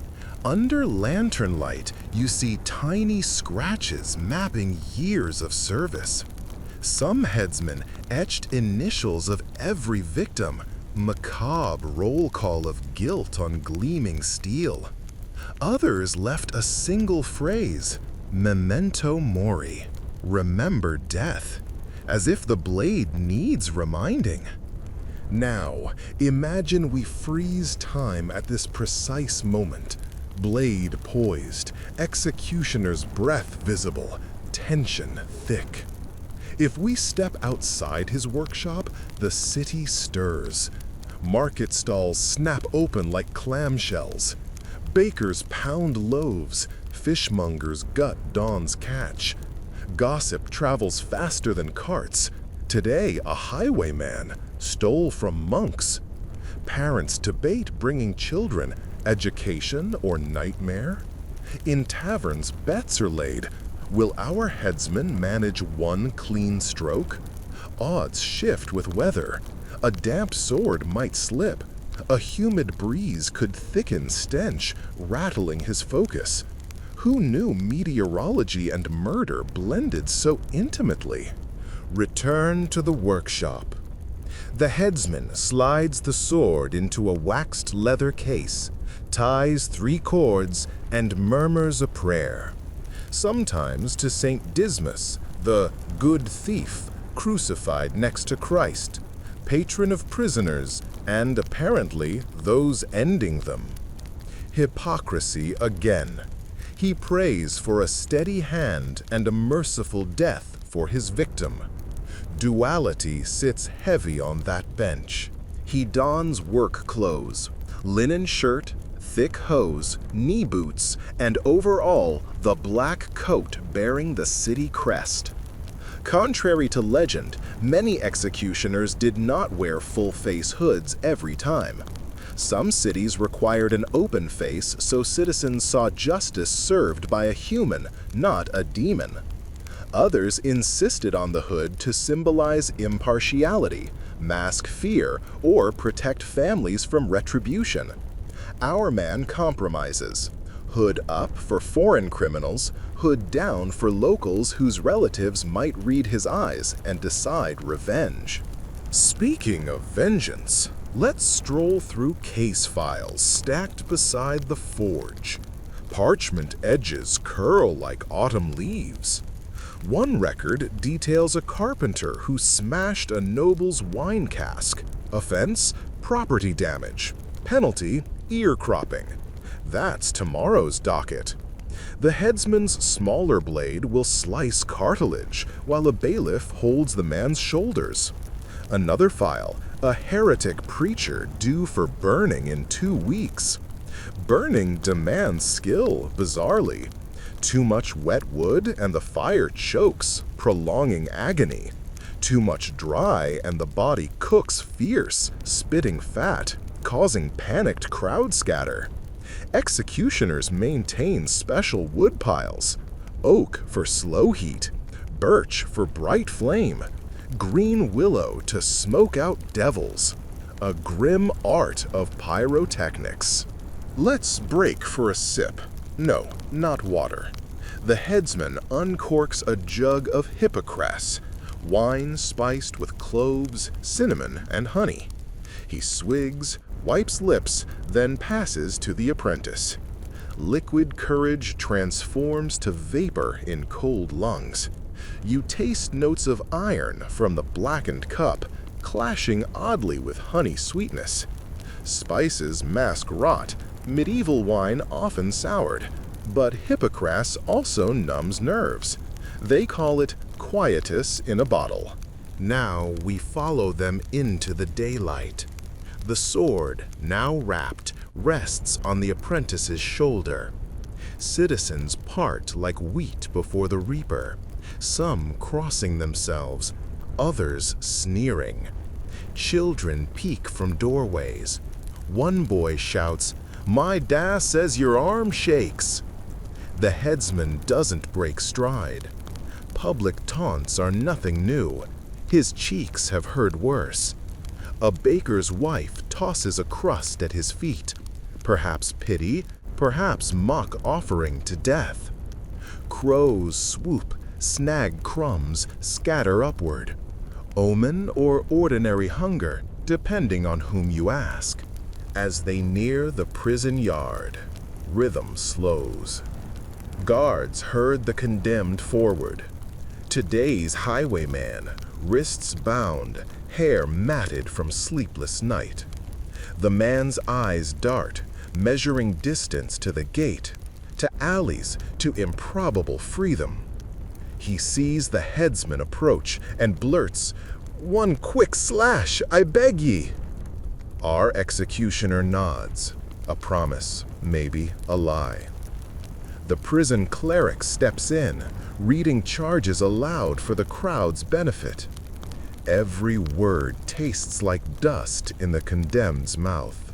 Under lantern light, you see tiny scratches mapping years of service. Some headsmen etched initials of every victim, macabre roll call of guilt on gleaming steel. Others left a single phrase, Memento mori. Remember death. As if the blade needs reminding. Now, imagine we freeze time at this precise moment. Blade poised, executioner's breath visible, tension thick. If we step outside his workshop, the city stirs. Market stalls snap open like clamshells. Bakers pound loaves, fishmongers gut dawn's catch. Gossip travels faster than carts. Today, a highwayman stole from monks. Parents debate bringing children, education or nightmare. In taverns, bets are laid. Will our headsman manage one clean stroke? Odds shift with weather. A damp sword might slip. A humid breeze could thicken stench, rattling his focus. Who knew meteorology and murder blended so intimately? Return to the workshop. The headsman slides the sword into a waxed leather case, ties 3 cords, and murmurs a prayer. Sometimes to Saint Dismas, the good thief, crucified next to Christ, patron of prisoners, and apparently those ending them. Hypocrisy again. He prays for a steady hand and a merciful death for his victim. Duality sits heavy on that bench. He dons work clothes, linen shirt, thick hose, knee boots, and over all, the black coat bearing the city crest. Contrary to legend, many executioners did not wear full-face hoods every time. Some cities required an open face so citizens saw justice served by a human, not a demon. Others insisted on the hood to symbolize impartiality, mask fear, or protect families from retribution. Our man compromises. Hood up for foreign criminals, hood down for locals whose relatives might read his eyes and decide revenge. Speaking of vengeance, let's stroll through case files stacked beside the forge. Parchment edges curl like autumn leaves. One record details a carpenter who smashed a noble's wine cask. Offense, property damage. Penalty, ear cropping. That's tomorrow's docket. The headsman's smaller blade will slice cartilage, while a bailiff holds the man's shoulders. Another file, a heretic preacher due for burning in 2 weeks. Burning demands skill, bizarrely. Too much wet wood and the fire chokes, prolonging agony. Too much dry and the body cooks fierce, spitting fat, causing panicked crowd scatter. Executioners maintain special wood piles. Oak for slow heat, birch for bright flame, green willow to smoke out devils. A grim art of pyrotechnics. Let's break for a sip. No, not water. The headsman uncorks a jug of hippocras, wine spiced with cloves, cinnamon, and honey. He swigs, wipes lips, then passes to the apprentice. Liquid courage transforms to vapor in cold lungs. You taste notes of iron from the blackened cup, clashing oddly with honey sweetness. Spices mask rot, medieval wine often soured, but hippocras also numbs nerves. They call it quietus in a bottle. Now we follow them into the daylight. The sword, now wrapped, rests on the apprentice's shoulder. Citizens part like wheat before the reaper, some crossing themselves, others sneering. Children peek from doorways. One boy shouts, "My da says your arm shakes." The headsman doesn't break stride. Public taunts are nothing new. His cheeks have heard worse. A baker's wife tosses a crust at his feet. Perhaps pity, perhaps mock offering to death. Crows swoop, snag crumbs, scatter upward. Omen or ordinary hunger, depending on whom you ask. As they near the prison yard, rhythm slows. Guards herd the condemned forward. Today's highwayman, wrists bound, hair matted from sleepless night. The man's eyes dart, measuring distance to the gate, to alleys, to improbable freedom. He sees the headsman approach and blurts, "One quick slash, I beg ye!" Our executioner nods, a promise, maybe a lie. The prison cleric steps in, reading charges aloud for the crowd's benefit. Every word tastes like dust in the condemned's mouth.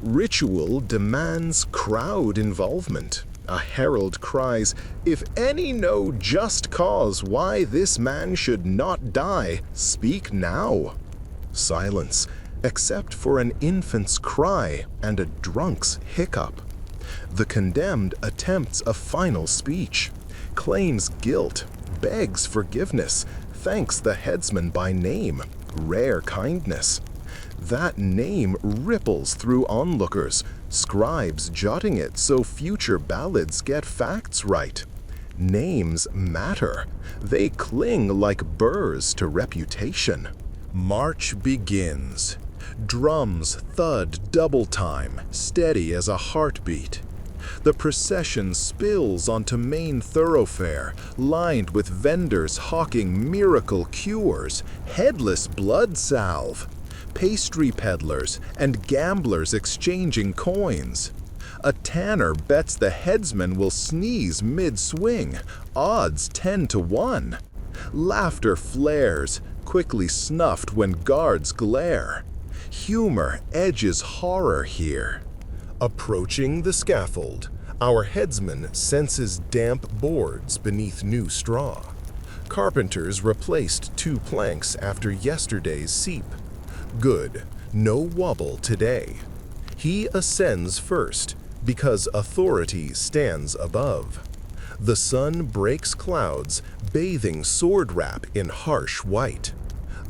Ritual demands crowd involvement. A herald cries, "If any know just cause why this man should not die, speak now." Silence, except for an infant's cry and a drunk's hiccup. The condemned attempts a final speech, claims guilt, begs forgiveness, thanks the headsman by name, rare kindness. That name ripples through onlookers, scribes jotting it so future ballads get facts right. Names matter. They cling like burrs to reputation. March begins. Drums thud double time, steady as a heartbeat. The procession spills onto main thoroughfare, lined with vendors hawking miracle cures, headless blood salve, pastry peddlers, and gamblers exchanging coins. A tanner bets the headsman will sneeze mid-swing, odds 10 to 1. Laughter flares, quickly snuffed when guards glare. Humor edges horror here. Approaching the scaffold, our headsman senses damp boards beneath new straw. Carpenters replaced 2 planks after yesterday's seep. Good, no wobble today. He ascends first, because authority stands above. The sun breaks clouds, bathing sword wrap in harsh white.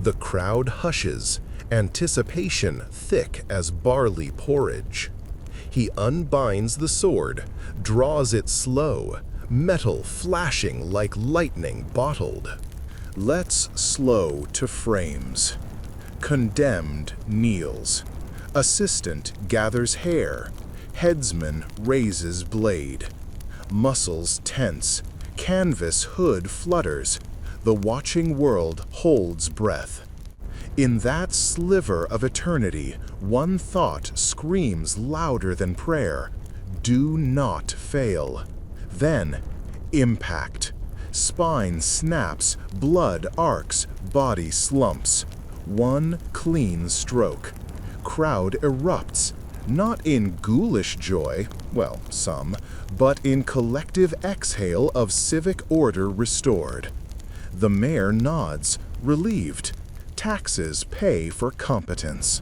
The crowd hushes, anticipation thick as barley porridge. He unbinds the sword, draws it slow, metal flashing like lightning bottled. Let's slow to frames. Condemned kneels. Assistant gathers hair. Headsman raises blade. Muscles tense. Canvas hood flutters. The watching world holds breath. In that sliver of eternity, one thought screams louder than prayer. Do not fail. Then, impact. Spine snaps, blood arcs, body slumps. One clean stroke. Crowd erupts, not in ghoulish joy, well, some, but in collective exhale of civic order restored. The mayor nods, relieved. Taxes pay for competence.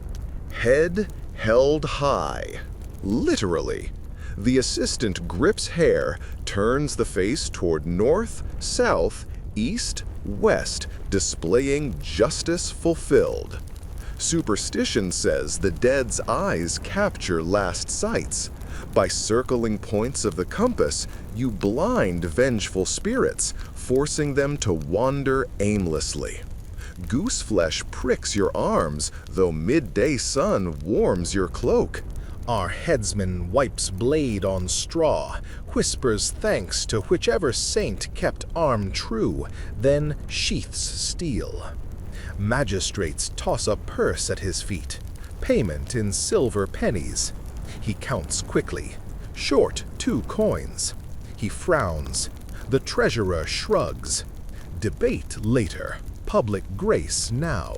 Head held high. Literally. The assistant grips hair, turns the face toward north, south, east, west, displaying justice fulfilled. Superstition says the dead's eyes capture last sights. By circling points of the compass, you blind vengeful spirits, forcing them to wander aimlessly. Gooseflesh pricks your arms, though midday sun warms your cloak. Our headsman wipes blade on straw, whispers thanks to whichever saint kept arm true, then sheaths steel. Magistrates toss a purse at his feet, payment in silver pennies. He counts quickly, short 2 coins. He frowns. The treasurer shrugs. Debate later. Public grace now.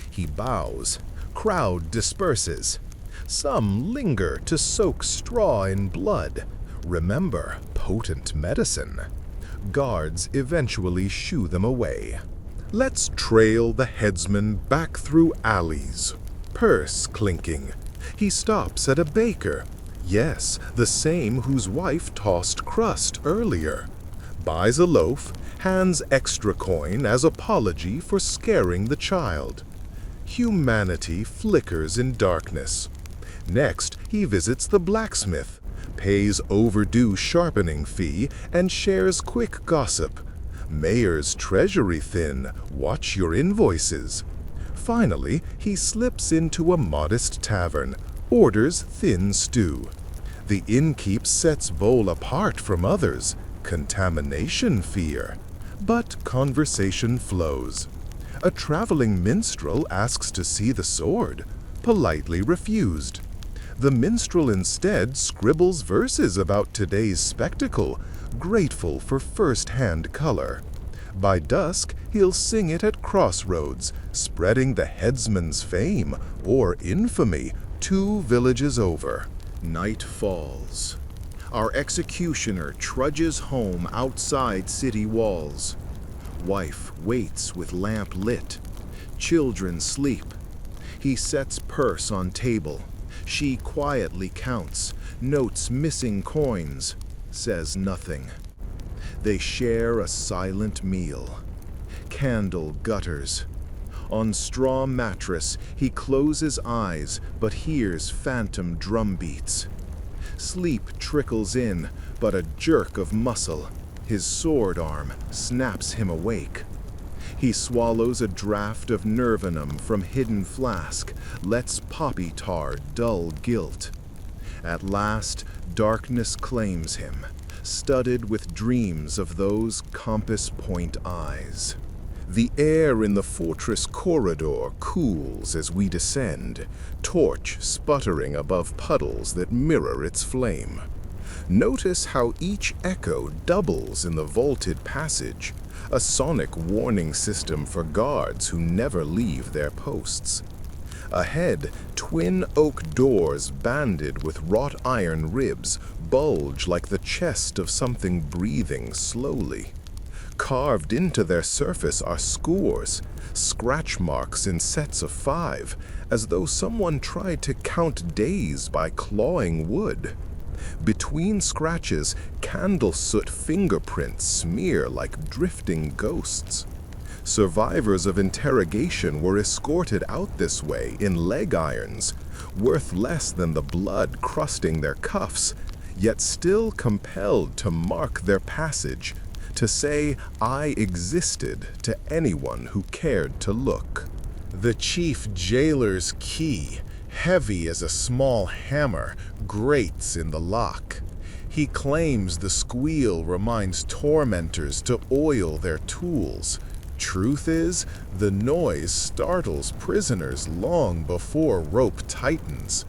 He bows. Crowd disperses. Some linger to soak straw in blood. Remember, potent medicine. Guards eventually shoo them away. Let's trail the headsman back through alleys. Purse clinking. He stops at a baker. Yes, the same whose wife tossed crust earlier. Buys a loaf, hands extra coin as apology for scaring the child. Humanity flickers in darkness. Next, he visits the blacksmith. pays overdue sharpening fee, and shares quick gossip. Mayor's treasury thin, watch your invoices. Finally, he slips into a modest tavern, orders thin stew. The innkeep sets bowl apart from others, contamination fear. But conversation flows. A traveling minstrel asks to see the sword, politely refused. The minstrel instead scribbles verses about today's spectacle, grateful for first-hand color. By dusk, he'll sing it at crossroads, spreading the headsman's fame, or infamy, 2 villages over. Night falls. Our executioner trudges home outside city walls. Wife waits with lamp lit. Children sleep. He sets purse on table. She quietly counts, notes missing coins, says nothing. They share a silent meal. Candle gutters. On straw mattress, he closes eyes but hears phantom drum beats. Sleep trickles in, but a jerk of muscle. His sword arm snaps him awake. He swallows a draught of nervinum from hidden flask, lets poppy tar dull guilt. At last, darkness claims him, studded with dreams of those compass point eyes. The air in the fortress corridor cools as we descend, torch sputtering above puddles that mirror its flame. Notice how each echo doubles in the vaulted passage, a sonic warning system for guards who never leave their posts. Ahead, twin oak doors banded with wrought iron ribs bulge like the chest of something breathing slowly. Carved into their surface are scores, scratch marks in sets of 5, as though someone tried to count days by clawing wood. Between scratches, candle soot fingerprints smear like drifting ghosts. Survivors of interrogation were escorted out this way in leg irons, worth less than the blood crusting their cuffs, yet still compelled to mark their passage, to say I existed to anyone who cared to look. The chief jailer's key, heavy as a small hammer, grates in the lock. He claims the squeal reminds tormentors to oil their tools. Truth is, the noise startles prisoners long before rope tightens.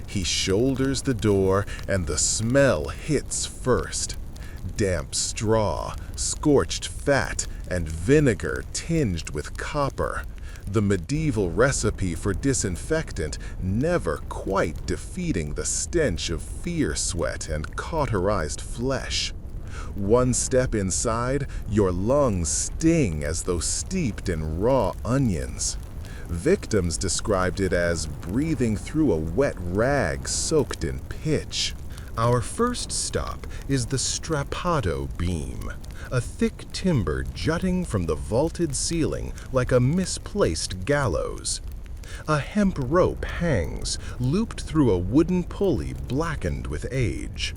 He shoulders the door, and the smell hits first. Damp straw, scorched fat, and vinegar tinged with copper. The medieval recipe for disinfectant never quite defeating the stench of fear sweat and cauterized flesh. One step inside, your lungs sting as though steeped in raw onions. Victims described it as breathing through a wet rag soaked in pitch. Our first stop is the strappado beam, a thick timber jutting from the vaulted ceiling like a misplaced gallows. A hemp rope hangs, looped through a wooden pulley blackened with age.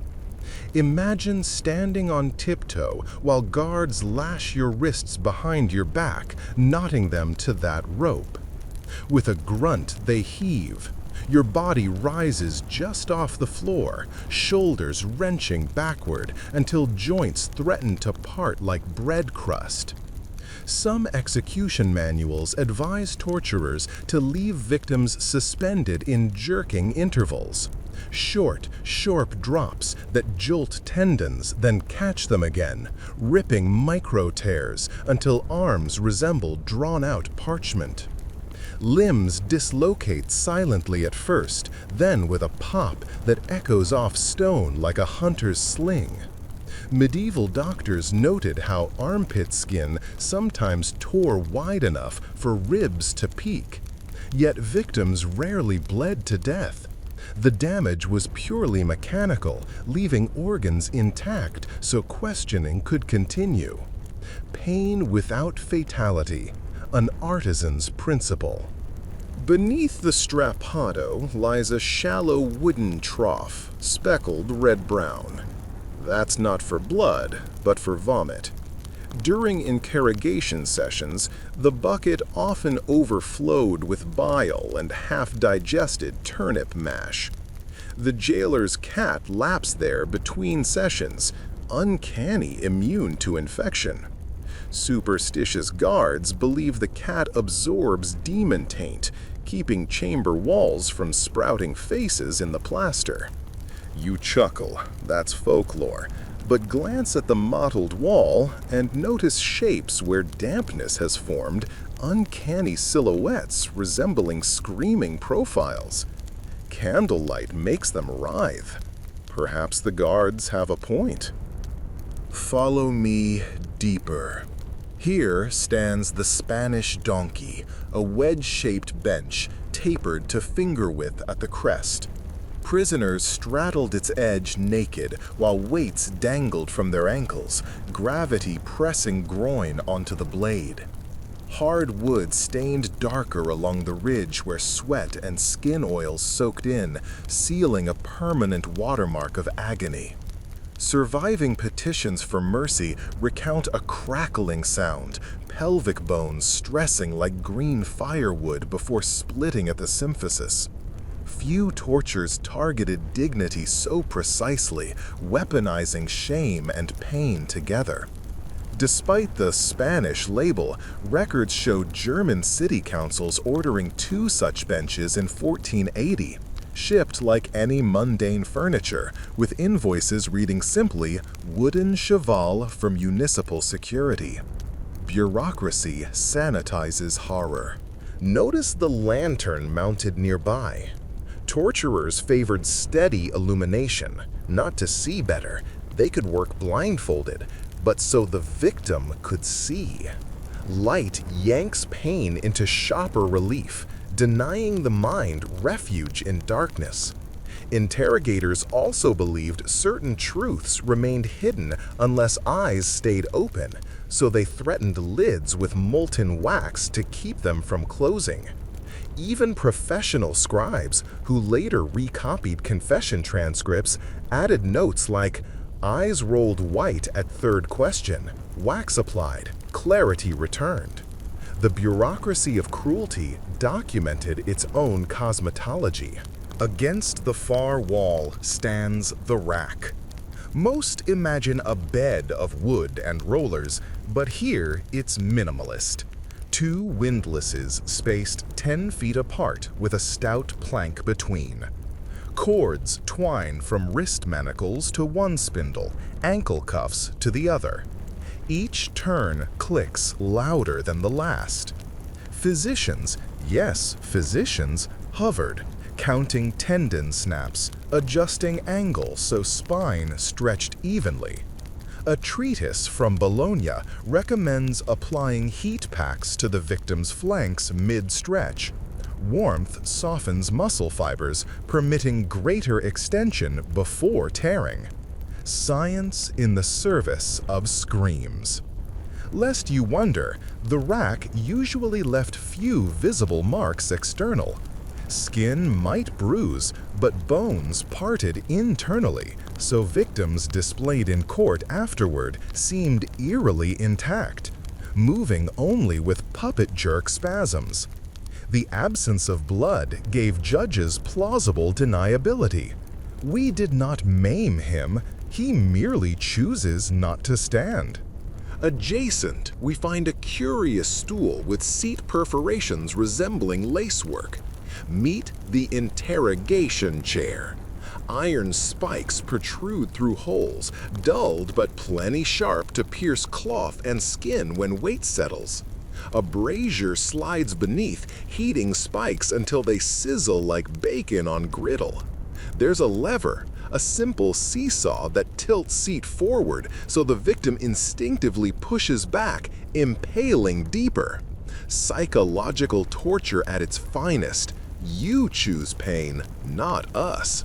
Imagine standing on tiptoe while guards lash your wrists behind your back, knotting them to that rope. With a grunt, they heave. Your body rises just off the floor, shoulders wrenching backward until joints threaten to part like bread crust. Some execution manuals advise torturers to leave victims suspended in jerking intervals. Short, sharp drops that jolt tendons, then catch them again, ripping micro tears until arms resemble drawn-out parchment. Limbs dislocate silently at first, then with a pop that echoes off stone like a hunter's sling. Medieval doctors noted how armpit skin sometimes tore wide enough for ribs to peek. Yet victims rarely bled to death. The damage was purely mechanical, leaving organs intact so questioning could continue. Pain without fatality, an artisan's principle. Beneath the strappado lies a shallow wooden trough, speckled red-brown. That's not for blood, but for vomit. During interrogation sessions, the bucket often overflowed with bile and half-digested turnip mash. The jailer's cat laps there between sessions, uncanny immune to infection. Superstitious guards believe the cat absorbs demon taint, keeping chamber walls from sprouting faces in the plaster. You chuckle, that's folklore, but glance at the mottled wall and notice shapes where dampness has formed uncanny silhouettes resembling screaming profiles. Candlelight makes them writhe. Perhaps the guards have a point. Follow me deeper. Here stands the Spanish donkey, a wedge-shaped bench tapered to finger width at the crest. Prisoners straddled its edge naked, while weights dangled from their ankles, gravity pressing groin onto the blade. Hard wood stained darker along the ridge where sweat and skin oils soaked in, sealing a permanent watermark of agony. Surviving petitions for mercy recount a crackling sound, pelvic bones stressing like green firewood before splitting at the symphysis. Few tortures targeted dignity so precisely, weaponizing shame and pain together. Despite the Spanish label, records show German city councils ordering 2 such benches in 1480. Shipped like any mundane furniture, with invoices reading simply, "Wooden cheval for municipal security." Bureaucracy sanitizes horror. Notice the lantern mounted nearby. Torturers favored steady illumination, not to see better. They could work blindfolded, but so the victim could see. Light yanks pain into sharper relief, denying the mind refuge in darkness. Interrogators also believed certain truths remained hidden unless eyes stayed open, so they threatened lids with molten wax to keep them from closing. Even professional scribes, who later recopied confession transcripts, added notes like, "Eyes rolled white at third question, wax applied, clarity returned." The bureaucracy of cruelty documented its own cosmetology. Against the far wall stands the rack. Most imagine a bed of wood and rollers, but here it's minimalist. 2 windlasses spaced 10 feet apart with a stout plank between. Cords twine from wrist manacles to one spindle, ankle cuffs to the other. Each turn clicks louder than the last. Physicians, yes, physicians, hovered, counting tendon snaps, adjusting angle so spine stretched evenly. A treatise from Bologna recommends applying heat packs to the victim's flanks mid-stretch. Warmth softens muscle fibers, permitting greater extension before tearing. Science in the service of screams. Lest you wonder, the rack usually left few visible marks external. Skin might bruise, but bones parted internally, so victims displayed in court afterward seemed eerily intact, moving only with puppet jerk spasms. The absence of blood gave judges plausible deniability. We did not maim him, he merely chooses not to stand. Adjacent, we find a curious stool with seat perforations resembling lacework. Meet the interrogation chair. Iron spikes protrude through holes, dulled but plenty sharp to pierce cloth and skin when weight settles. A brazier slides beneath, heating spikes until they sizzle like bacon on griddle. There's a lever, a simple seesaw that tilts seat forward so the victim instinctively pushes back, impaling deeper. Psychological torture at its finest. You choose pain, not us.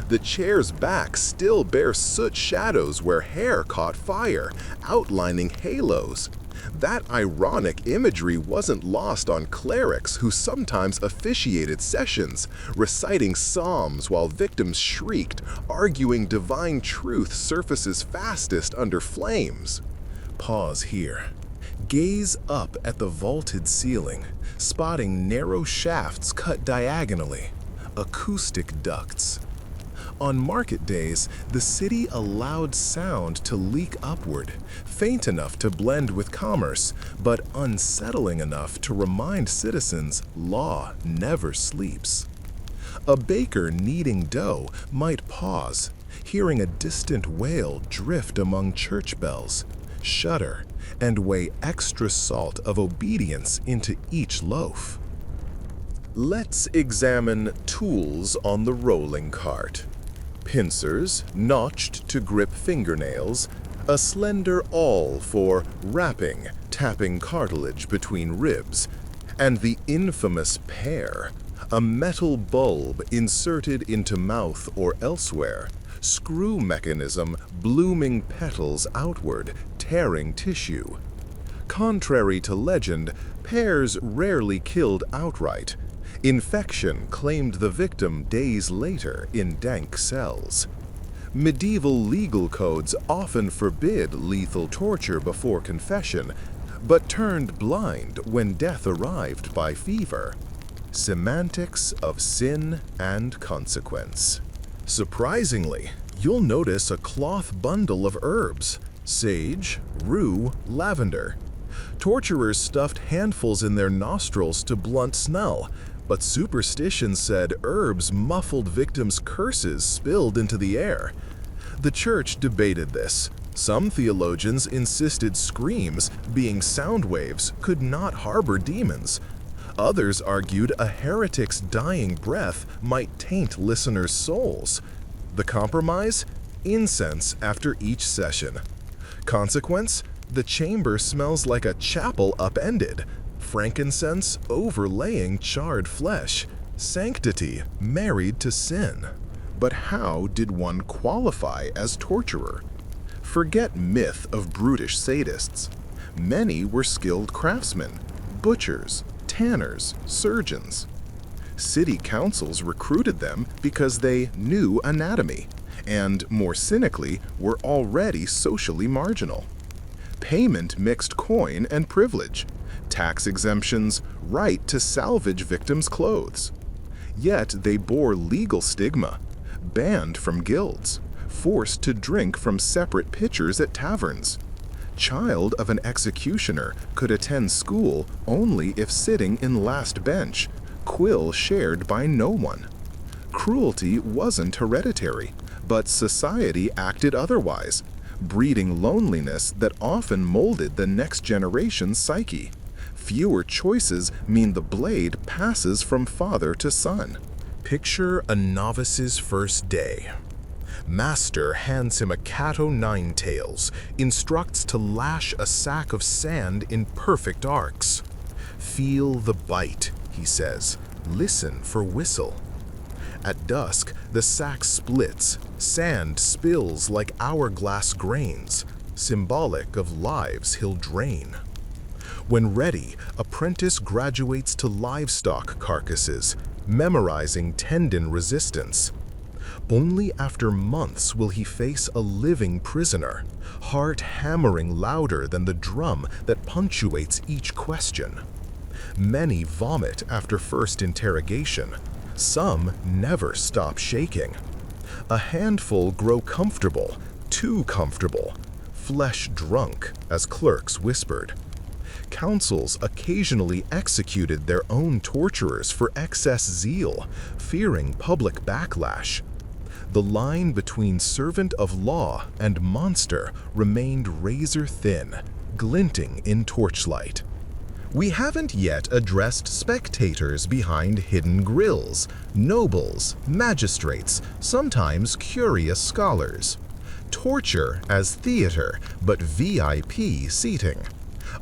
The chair's back still bears soot shadows where hair caught fire, outlining halos. That ironic imagery wasn't lost on clerics who sometimes officiated sessions, reciting psalms while victims shrieked, arguing divine truth surfaces fastest under flames. Pause here. Gaze up at the vaulted ceiling, spotting narrow shafts cut diagonally, acoustic ducts. On market days, the city allowed sound to leak upward, faint enough to blend with commerce, but unsettling enough to remind citizens law never sleeps. A baker kneading dough might pause, hearing a distant wail drift among church bells, shudder, and weigh extra salt of obedience into each loaf. Let's examine tools on the rolling cart. Pincers, notched to grip fingernails, a slender awl for wrapping, tapping cartilage between ribs, and the infamous pear, a metal bulb inserted into mouth or elsewhere, screw mechanism blooming petals outward, tearing tissue. Contrary to legend, pears rarely killed outright. Infection claimed the victim days later in dank cells. Medieval legal codes often forbid lethal torture before confession, but turned blind when death arrived by fever. Semantics of sin and consequence. Surprisingly, you'll notice a cloth bundle of herbs: sage, rue, lavender. Torturers stuffed handfuls in their nostrils to blunt smell, but superstition said herbs muffled victims' curses spilled into the air. The church debated this. Some theologians insisted screams, being sound waves, could not harbor demons. Others argued a heretic's dying breath might taint listeners' souls. The compromise? Incense after each session. Consequence? The chamber smells like a chapel upended. Frankincense overlaying charred flesh. Sanctity married to sin. But how did one qualify as torturer? Forget myth of brutish sadists. Many were skilled craftsmen, butchers, tanners, surgeons. City councils recruited them because they knew anatomy, and more cynically, were already socially marginal. Payment mixed coin and privilege. Tax exemptions, right to salvage victims' clothes. Yet they bore legal stigma, banned from guilds, forced to drink from separate pitchers at taverns. Child of an executioner could attend school only if sitting in last bench, quill shared by no one. Cruelty wasn't hereditary, but society acted otherwise, breeding loneliness that often molded the next generation's psyche. Fewer choices mean the blade passes from father to son. Picture a novice's first day. Master hands him a cat o' nine tails, instructs to lash a sack of sand in perfect arcs. Feel the bite, he says. Listen for whistle. At dusk, the sack splits. Sand spills like hourglass grains, symbolic of lives he'll drain. When ready, apprentice graduates to livestock carcasses, memorizing tendon resistance. Only after months will he face a living prisoner, heart hammering louder than the drum that punctuates each question. Many vomit after first interrogation. Some never stop shaking. A handful grow comfortable, too comfortable, flesh drunk, as clerks whispered. Councils occasionally executed their own torturers for excess zeal, fearing public backlash. The line between servant of law and monster remained razor thin, glinting in torchlight. We haven't yet addressed spectators behind hidden grills, nobles, magistrates, sometimes curious scholars. Torture as theater, but VIP seating.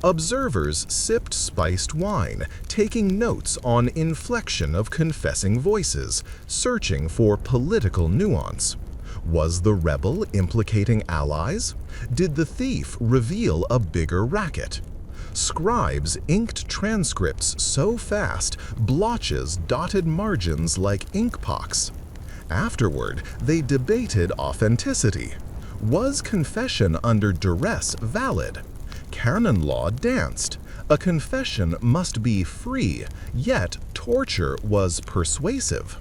Observers sipped spiced wine, taking notes on inflection of confessing voices, searching for political nuance. Was the rebel implicating allies? Did the thief reveal a bigger racket? Scribes inked transcripts so fast, blotches dotted margins like inkpox. Afterward, they debated authenticity. Was confession under duress valid? Canon law danced. A confession must be free, yet torture was persuasive.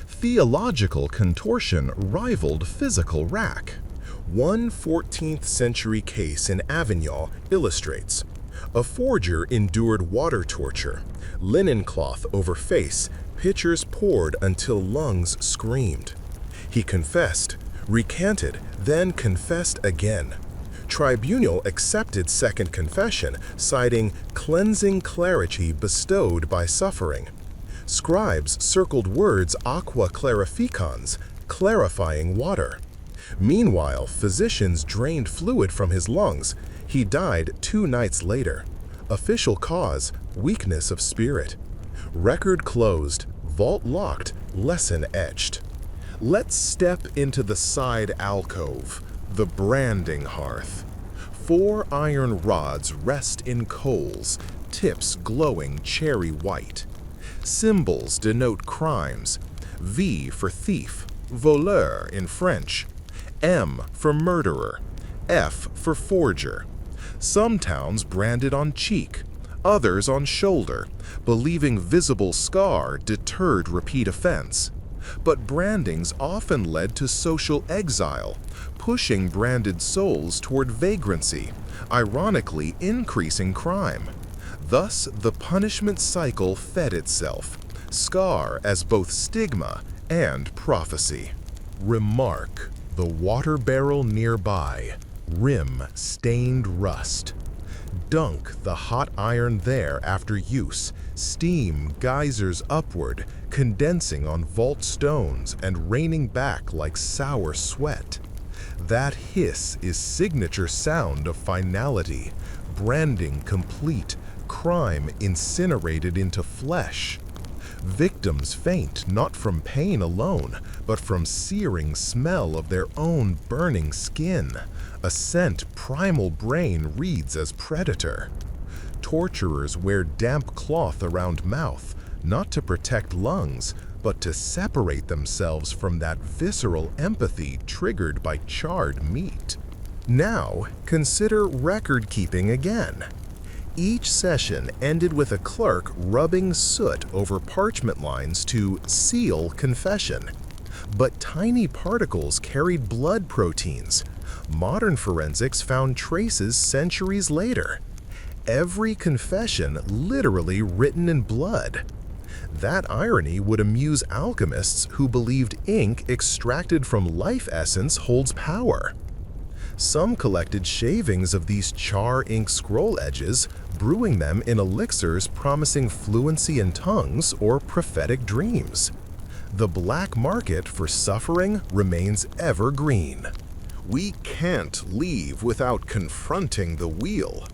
Theological contortion rivaled physical rack. One 14th century case in Avignon illustrates. A forger endured water torture, linen cloth over face, pitchers poured until lungs screamed. He confessed, recanted, then confessed again. Tribunal accepted second confession, citing cleansing clarity bestowed by suffering. Scribes circled words aqua clarificans, clarifying water. Meanwhile, physicians drained fluid from his lungs. He died 2 nights later. Official cause, weakness of spirit. Record closed, vault locked, lesson etched. Let's step into the side alcove, the branding hearth. 4 iron rods rest in coals, tips glowing cherry white. Symbols denote crimes. V for thief, voleur in French. M for murderer, F for forger. Some towns branded on cheek, others on shoulder, believing visible scar deterred repeat offense. But brandings often led to social exile, pushing branded souls toward vagrancy, ironically increasing crime. Thus, the punishment cycle fed itself, scar as both stigma and prophecy. Remark: the water barrel nearby, rim stained rust. Dunk the hot iron there after use, steam geysers upward, condensing on vault stones and raining back like sour sweat. That hiss is signature sound of finality, branding complete, crime incinerated into flesh. Victims faint not from pain alone, but from searing smell of their own burning skin, a scent primal brain reads as predator. Torturers wear damp cloth around mouth, not to protect lungs, but to separate themselves from that visceral empathy triggered by charred meat. Now, consider record keeping again. Each session ended with a clerk rubbing soot over parchment lines to seal confession. But tiny particles carried blood proteins. Modern forensics found traces centuries later. Every confession literally written in blood. That irony would amuse alchemists who believed ink extracted from life essence holds power. Some collected shavings of these char ink scroll edges, brewing them in elixirs promising fluency in tongues or prophetic dreams. The black market for suffering remains evergreen. We can't leave without confronting the wheel.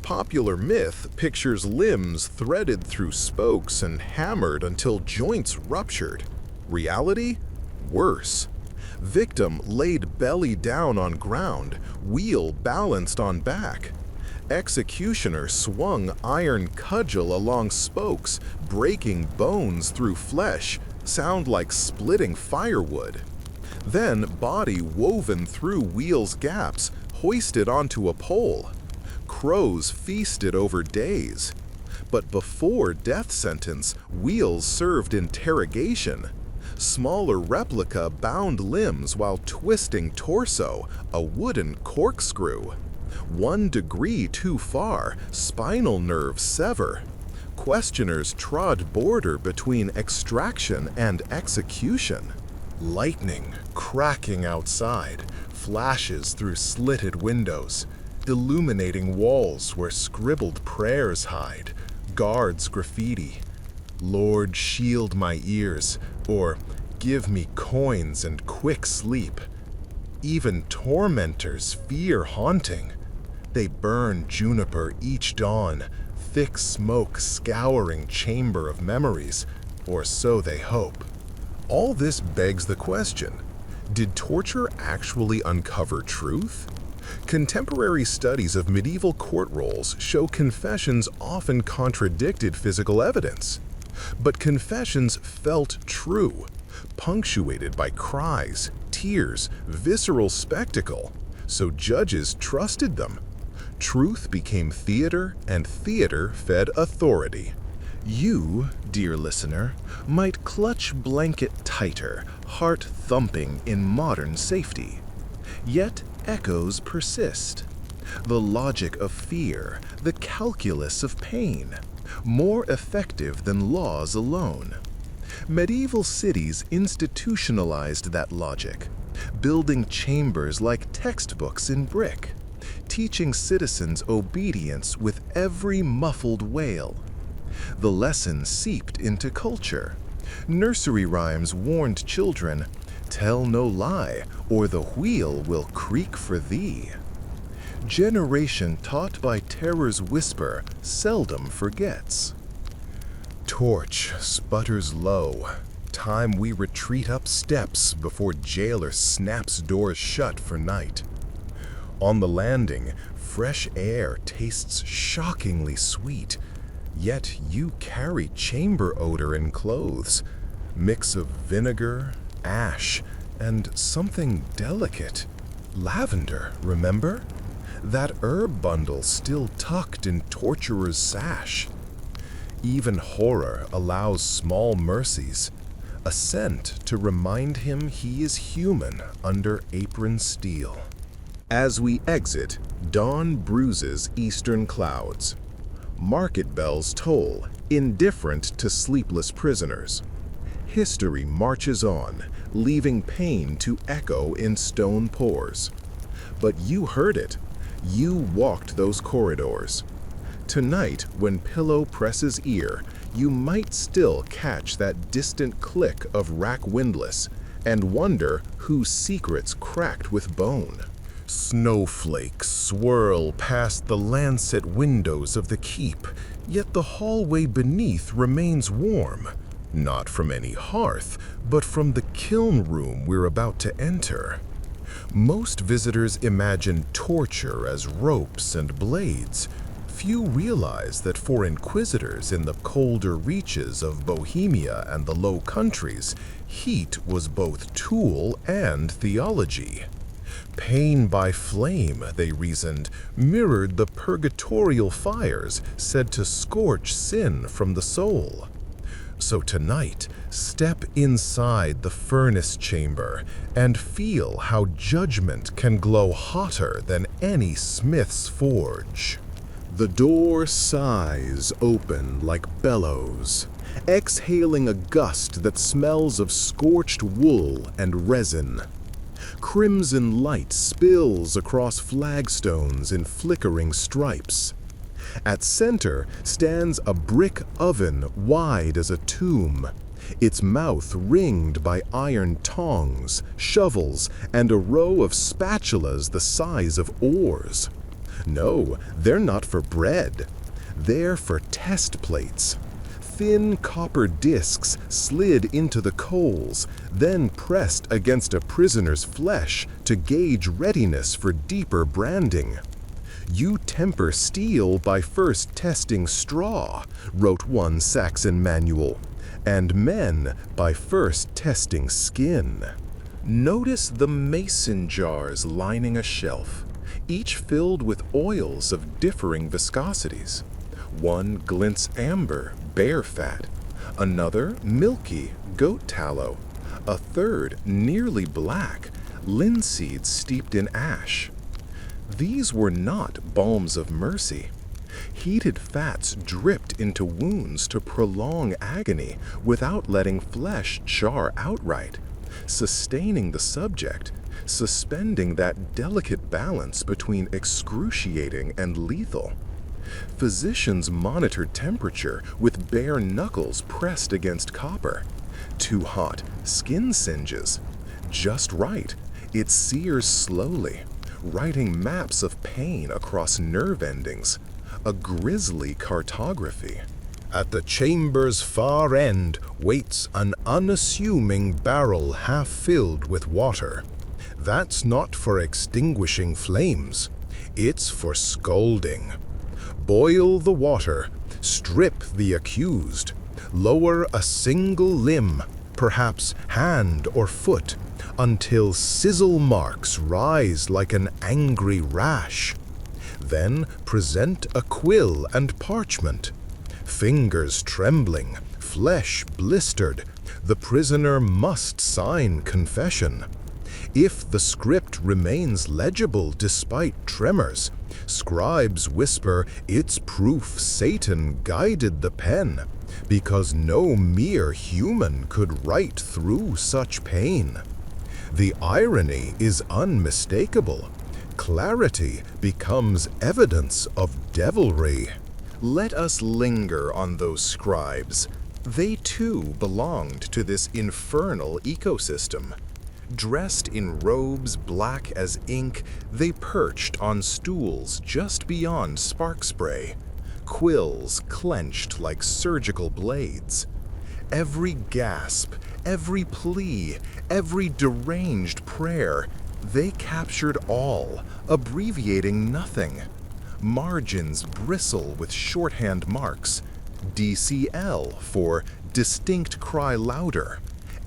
Popular myth pictures limbs threaded through spokes and hammered until joints ruptured. Reality? Worse. Victim laid belly down on ground, wheel balanced on back. Executioner swung iron cudgel along spokes, breaking bones through flesh, sound like splitting firewood. Then body woven through wheel's gaps, hoisted onto a pole. Crows feasted over days. But before death sentence, wheels served interrogation. Smaller replica bound limbs while twisting torso, a wooden corkscrew. 1 degree too far, spinal nerves sever. Questioners trod border between extraction and execution. Lightning cracking outside, flashes through slitted windows, illuminating walls where scribbled prayers hide, guards graffiti. Lord, shield my ears, or give me coins and quick sleep. Even tormentors fear haunting. They burn juniper each dawn, thick smoke scouring chamber of memories, or so they hope. All this begs the question, did torture actually uncover truth? Contemporary studies of medieval court rolls show confessions often contradicted physical evidence. But confessions felt true, punctuated by cries, tears, visceral spectacle, so judges trusted them. Truth became theater, and theater fed authority. You, dear listener, might clutch blanket tighter, heart thumping in modern safety. Yet echoes persist. The logic of fear, the calculus of pain, more effective than laws alone. Medieval cities institutionalized that logic, building chambers like textbooks in brick, teaching citizens obedience with every muffled wail. The lesson seeped into culture. Nursery rhymes warned children, "Tell no lie, or the wheel will creak for thee." Generation taught by terror's whisper seldom forgets. Torch sputters low. Time we retreat up steps before jailer snaps doors shut for night. On the landing, fresh air tastes shockingly sweet, yet you carry chamber odor in clothes, mix of vinegar, ash, and something delicate. Lavender, remember? That herb bundle still tucked in torturer's sash. Even horror allows small mercies, a scent to remind him he is human under apron steel. As we exit, dawn bruises eastern clouds. Market bells toll, indifferent to sleepless prisoners. History marches on, leaving pain to echo in stone pores. But you heard it. You walked those corridors. Tonight, when pillow presses ear, you might still catch that distant click of rack windlass and wonder whose secrets cracked with bone. Snowflakes swirl past the lancet windows of the keep, yet the hallway beneath remains warm, not from any hearth, but from the kiln room we're about to enter. Most visitors imagine torture as ropes and blades. Few realize that for inquisitors in the colder reaches of Bohemia and the Low Countries, heat was both tool and theology. Pain by flame, they reasoned, mirrored the purgatorial fires said to scorch sin from the soul. So tonight, step inside the furnace chamber and feel how judgment can glow hotter than any smith's forge. The door sighs open like bellows, exhaling a gust that smells of scorched wool and resin. Crimson light spills across flagstones in flickering stripes. At center stands a brick oven wide as a tomb, its mouth ringed by iron tongs, shovels, and a row of spatulas the size of oars. No, they're not for bread. They're for test plates. Thin copper discs slid into the coals, then pressed against a prisoner's flesh to gauge readiness for deeper branding. You temper steel by first testing straw, wrote one Saxon manual, and men by first testing skin. Notice the mason jars lining a shelf, each filled with oils of differing viscosities. One glints amber, bear fat, another milky, goat tallow, a third nearly black, linseed steeped in ash. These were not balms of mercy. Heated fats dripped into wounds to prolong agony without letting flesh char outright, sustaining the subject, suspending that delicate balance between excruciating and lethal. Physicians monitored temperature with bare knuckles pressed against copper. Too hot, skin singes. Just right, it sears slowly, writing maps of pain across nerve endings, a grisly cartography. At the chamber's far end waits an unassuming barrel half filled with water. That's not for extinguishing flames. It's for scalding. Boil the water, strip the accused, lower a single limb, perhaps hand or foot, until sizzle marks rise like an angry rash. Then present a quill and parchment. Fingers trembling, flesh blistered, the prisoner must sign confession. If the script remains legible despite tremors, scribes whisper it's proof Satan guided the pen, because no mere human could write through such pain. The irony is unmistakable. Clarity becomes evidence of devilry. Let us linger on those scribes. They too belonged to this infernal ecosystem. Dressed in robes black as ink, they perched on stools just beyond spark spray, quills clenched like surgical blades. Every gasp, every plea, every deranged prayer, they captured all, abbreviating nothing. Margins bristle with shorthand marks. DCL for distinct cry louder.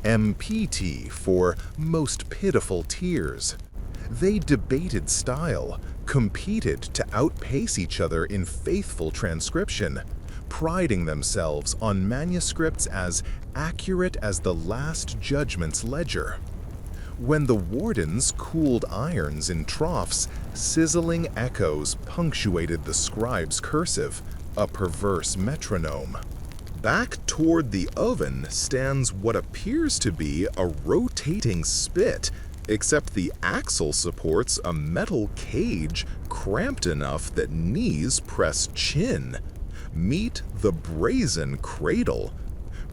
MPT for most pitiful tears. They debated style, competed to outpace each other in faithful transcription, priding themselves on manuscripts as accurate as the Last Judgment's ledger. When the wardens cooled irons in troughs, sizzling echoes punctuated the scribe's cursive, a perverse metronome. Back toward the oven stands what appears to be a rotating spit, except the axle supports a metal cage cramped enough that knees press chin. Meet the brazen cradle.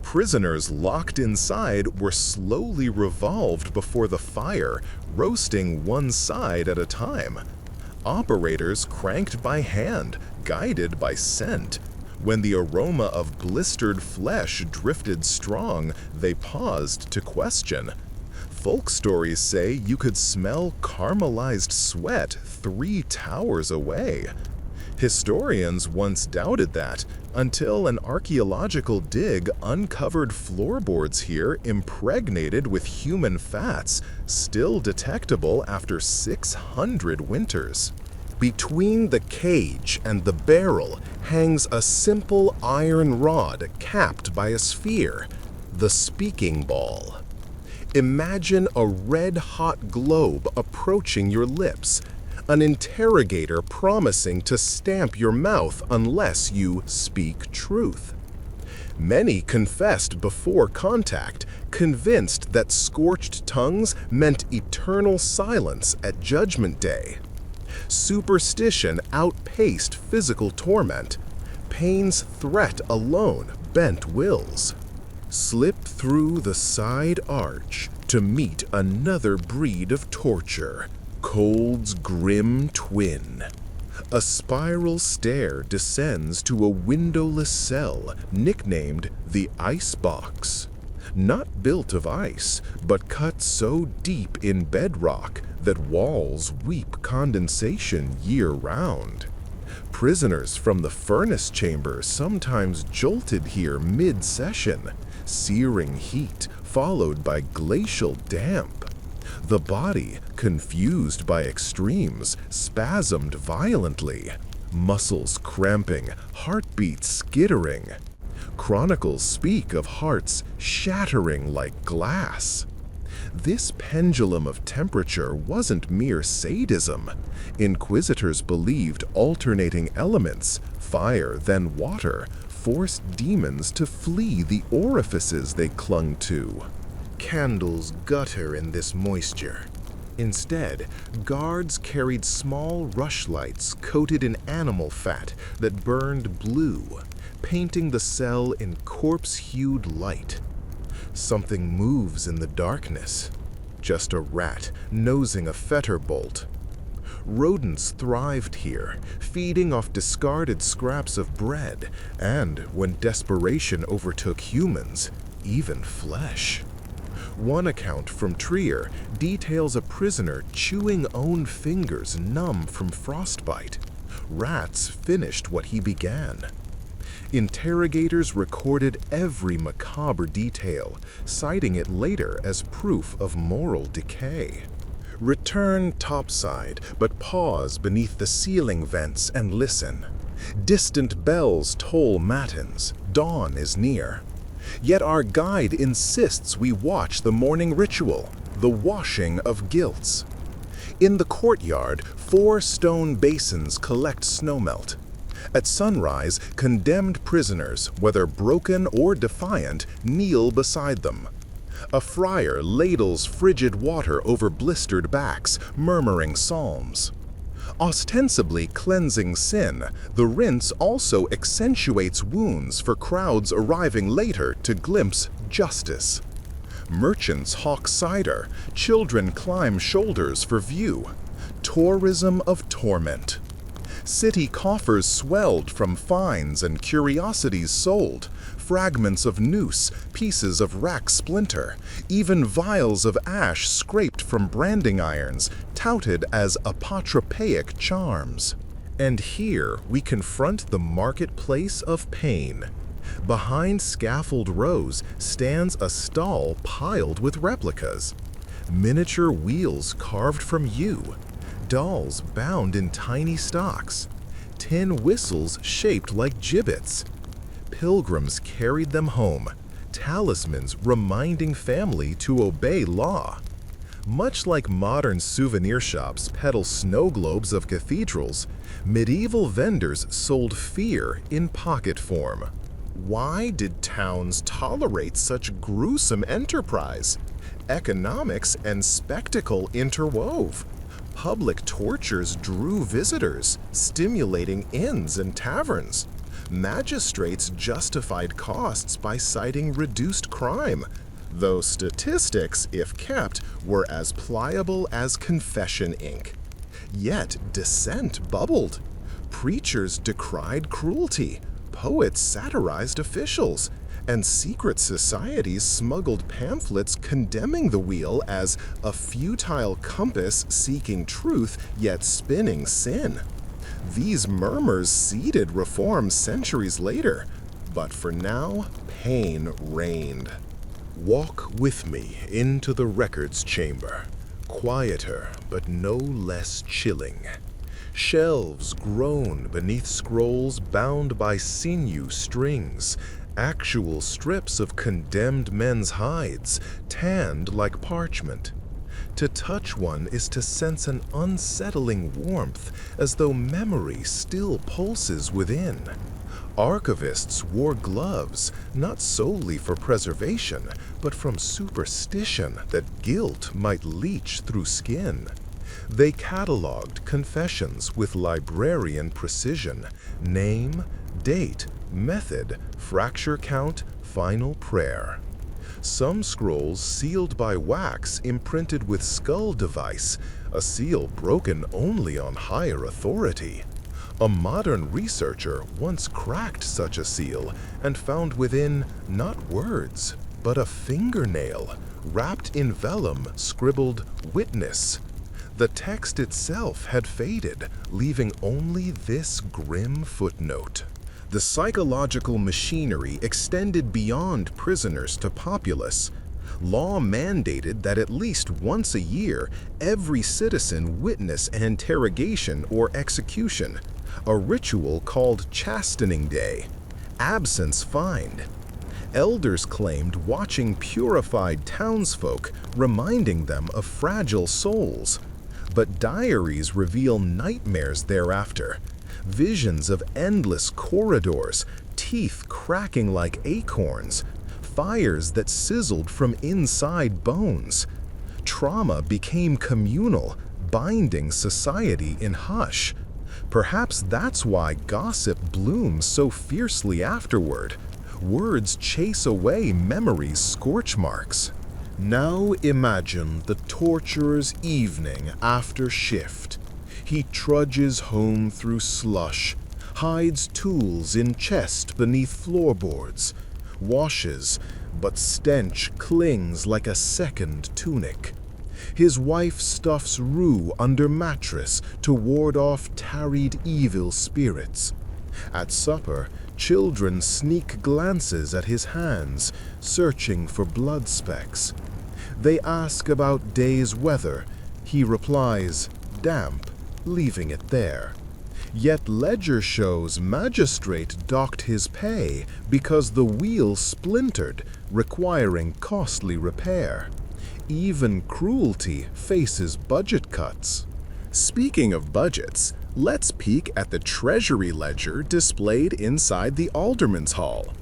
Prisoners locked inside were slowly revolved before the fire, roasting one side at a time. Operators cranked by hand, guided by scent. When the aroma of blistered flesh drifted strong, they paused to question. Folk stories say you could smell caramelized sweat 3 towers away. Historians once doubted that, until an archaeological dig uncovered floorboards here impregnated with human fats, still detectable after 600 winters. Between the cage and the barrel hangs a simple iron rod capped by a sphere, the speaking ball. Imagine a red-hot globe approaching your lips, an interrogator promising to stamp your mouth unless you speak truth. Many confessed before contact, convinced that scorched tongues meant eternal silence at Judgment Day. Superstition outpaced physical torment. Pain's threat alone bent wills. Slip through the side arch to meet another breed of torture, cold's grim twin. A spiral stair descends to a windowless cell nicknamed the Icebox. Not built of ice, but cut so deep in bedrock that walls weep condensation year-round. Prisoners from the furnace chamber sometimes jolted here mid-session, searing heat followed by glacial damp. The body, confused by extremes, spasmed violently, muscles cramping, heartbeats skittering. Chronicles speak of hearts shattering like glass. This pendulum of temperature wasn't mere sadism. Inquisitors believed alternating elements, fire then water, forced demons to flee the orifices they clung to. Candles gutter in this moisture. Instead, guards carried small rushlights coated in animal fat that burned blue, painting the cell in corpse-hued light. Something moves in the darkness. Just a rat nosing a fetter bolt. Rodents thrived here, feeding off discarded scraps of bread, and, when desperation overtook humans, even flesh. One account from Trier details a prisoner chewing own fingers numb from frostbite. Rats finished what he began. Interrogators recorded every macabre detail, citing it later as proof of moral decay. Return topside, but pause beneath the ceiling vents and listen. Distant bells toll matins, dawn is near. Yet our guide insists we watch the morning ritual, the washing of guilts. In the courtyard, 4 stone basins collect snowmelt. At sunrise, condemned prisoners, whether broken or defiant, kneel beside them. A friar ladles frigid water over blistered backs, murmuring psalms. Ostensibly cleansing sin, the rinse also accentuates wounds for crowds arriving later to glimpse justice. Merchants hawk cider, children climb shoulders for view. Tourism of torment. City coffers swelled from fines and curiosities sold, fragments of noose, pieces of rack splinter, even vials of ash scraped from branding irons, touted as apotropaic charms. And here we confront the marketplace of pain. Behind scaffold rows stands a stall piled with replicas. Miniature wheels carved from yew, dolls bound in tiny stocks, tin whistles shaped like gibbets. Pilgrims carried them home, talismans reminding family to obey law. Much like modern souvenir shops peddle snow globes of cathedrals, medieval vendors sold fear in pocket form. Why did towns tolerate such gruesome enterprise? Economics and spectacle interwove. Public tortures drew visitors, stimulating inns and taverns. Magistrates justified costs by citing reduced crime, though statistics, if kept, were as pliable as confession ink. Yet dissent bubbled. Preachers decried cruelty, poets satirized officials, and secret societies smuggled pamphlets condemning the wheel as a futile compass seeking truth yet spinning sin. These murmurs seeded reform centuries later, but for now, pain reigned. Walk with me into the records chamber, quieter but no less chilling. Shelves groan beneath scrolls bound by sinew strings, actual strips of condemned men's hides, tanned like parchment. To touch one is to sense an unsettling warmth, as though memory still pulses within. Archivists wore gloves, not solely for preservation, but from superstition that guilt might leach through skin. They cataloged confessions with librarian precision: name, date, method, fracture count, final prayer. Some scrolls sealed by wax imprinted with skull device, a seal broken only on higher authority. A modern researcher once cracked such a seal and found within not words, but a fingernail, wrapped in vellum scribbled "witness." The text itself had faded, leaving only this grim footnote. The psychological machinery extended beyond prisoners to populace. Law mandated that at least once a year, every citizen witness an interrogation or execution, a ritual called chastening day. Absence fined. Elders claimed watching purified townsfolk, reminding them of fragile souls. But diaries reveal nightmares thereafter. Visions of endless corridors, teeth cracking like acorns, fires that sizzled from inside bones. Trauma became communal, binding society in hush. Perhaps that's why gossip blooms so fiercely afterward. Words chase away memory's scorch marks. Now imagine the torturer's evening after shift. He trudges home through slush, hides tools in chest beneath floorboards, washes, but stench clings like a second tunic. His wife stuffs rue under mattress to ward off tarried evil spirits. At supper, children sneak glances at his hands, searching for blood specks. They ask about day's weather. He replies, damp, leaving it there. Yet ledger shows magistrate docked his pay because the wheel splintered, requiring costly repair. Even cruelty faces budget cuts. Speaking of budgets, let's peek at the treasury ledger displayed inside the Alderman's Hall.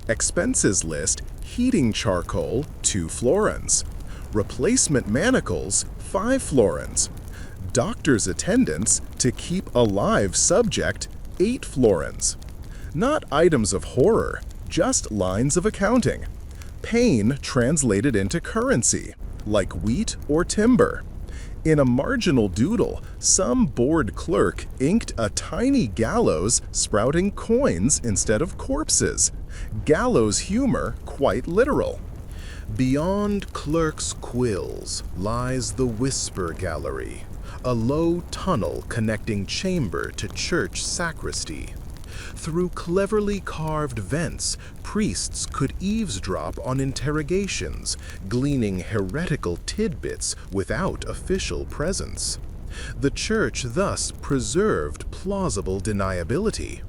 Expenses list heating charcoal, 2 florins. Replacement manacles, 5 florins. Doctor's attendance to keep alive subject, 8 florins. Not items of horror, just lines of accounting. Pain translated into currency, like wheat or timber. In a marginal doodle, some bored clerk inked a tiny gallows sprouting coins instead of corpses. Gallows humor quite literal. Beyond clerk's quills lies the Whisper Gallery, a low tunnel connecting chamber to church sacristy. Through cleverly carved vents, priests could eavesdrop on interrogations, gleaning heretical tidbits without official presence. The church thus preserved plausible deniability.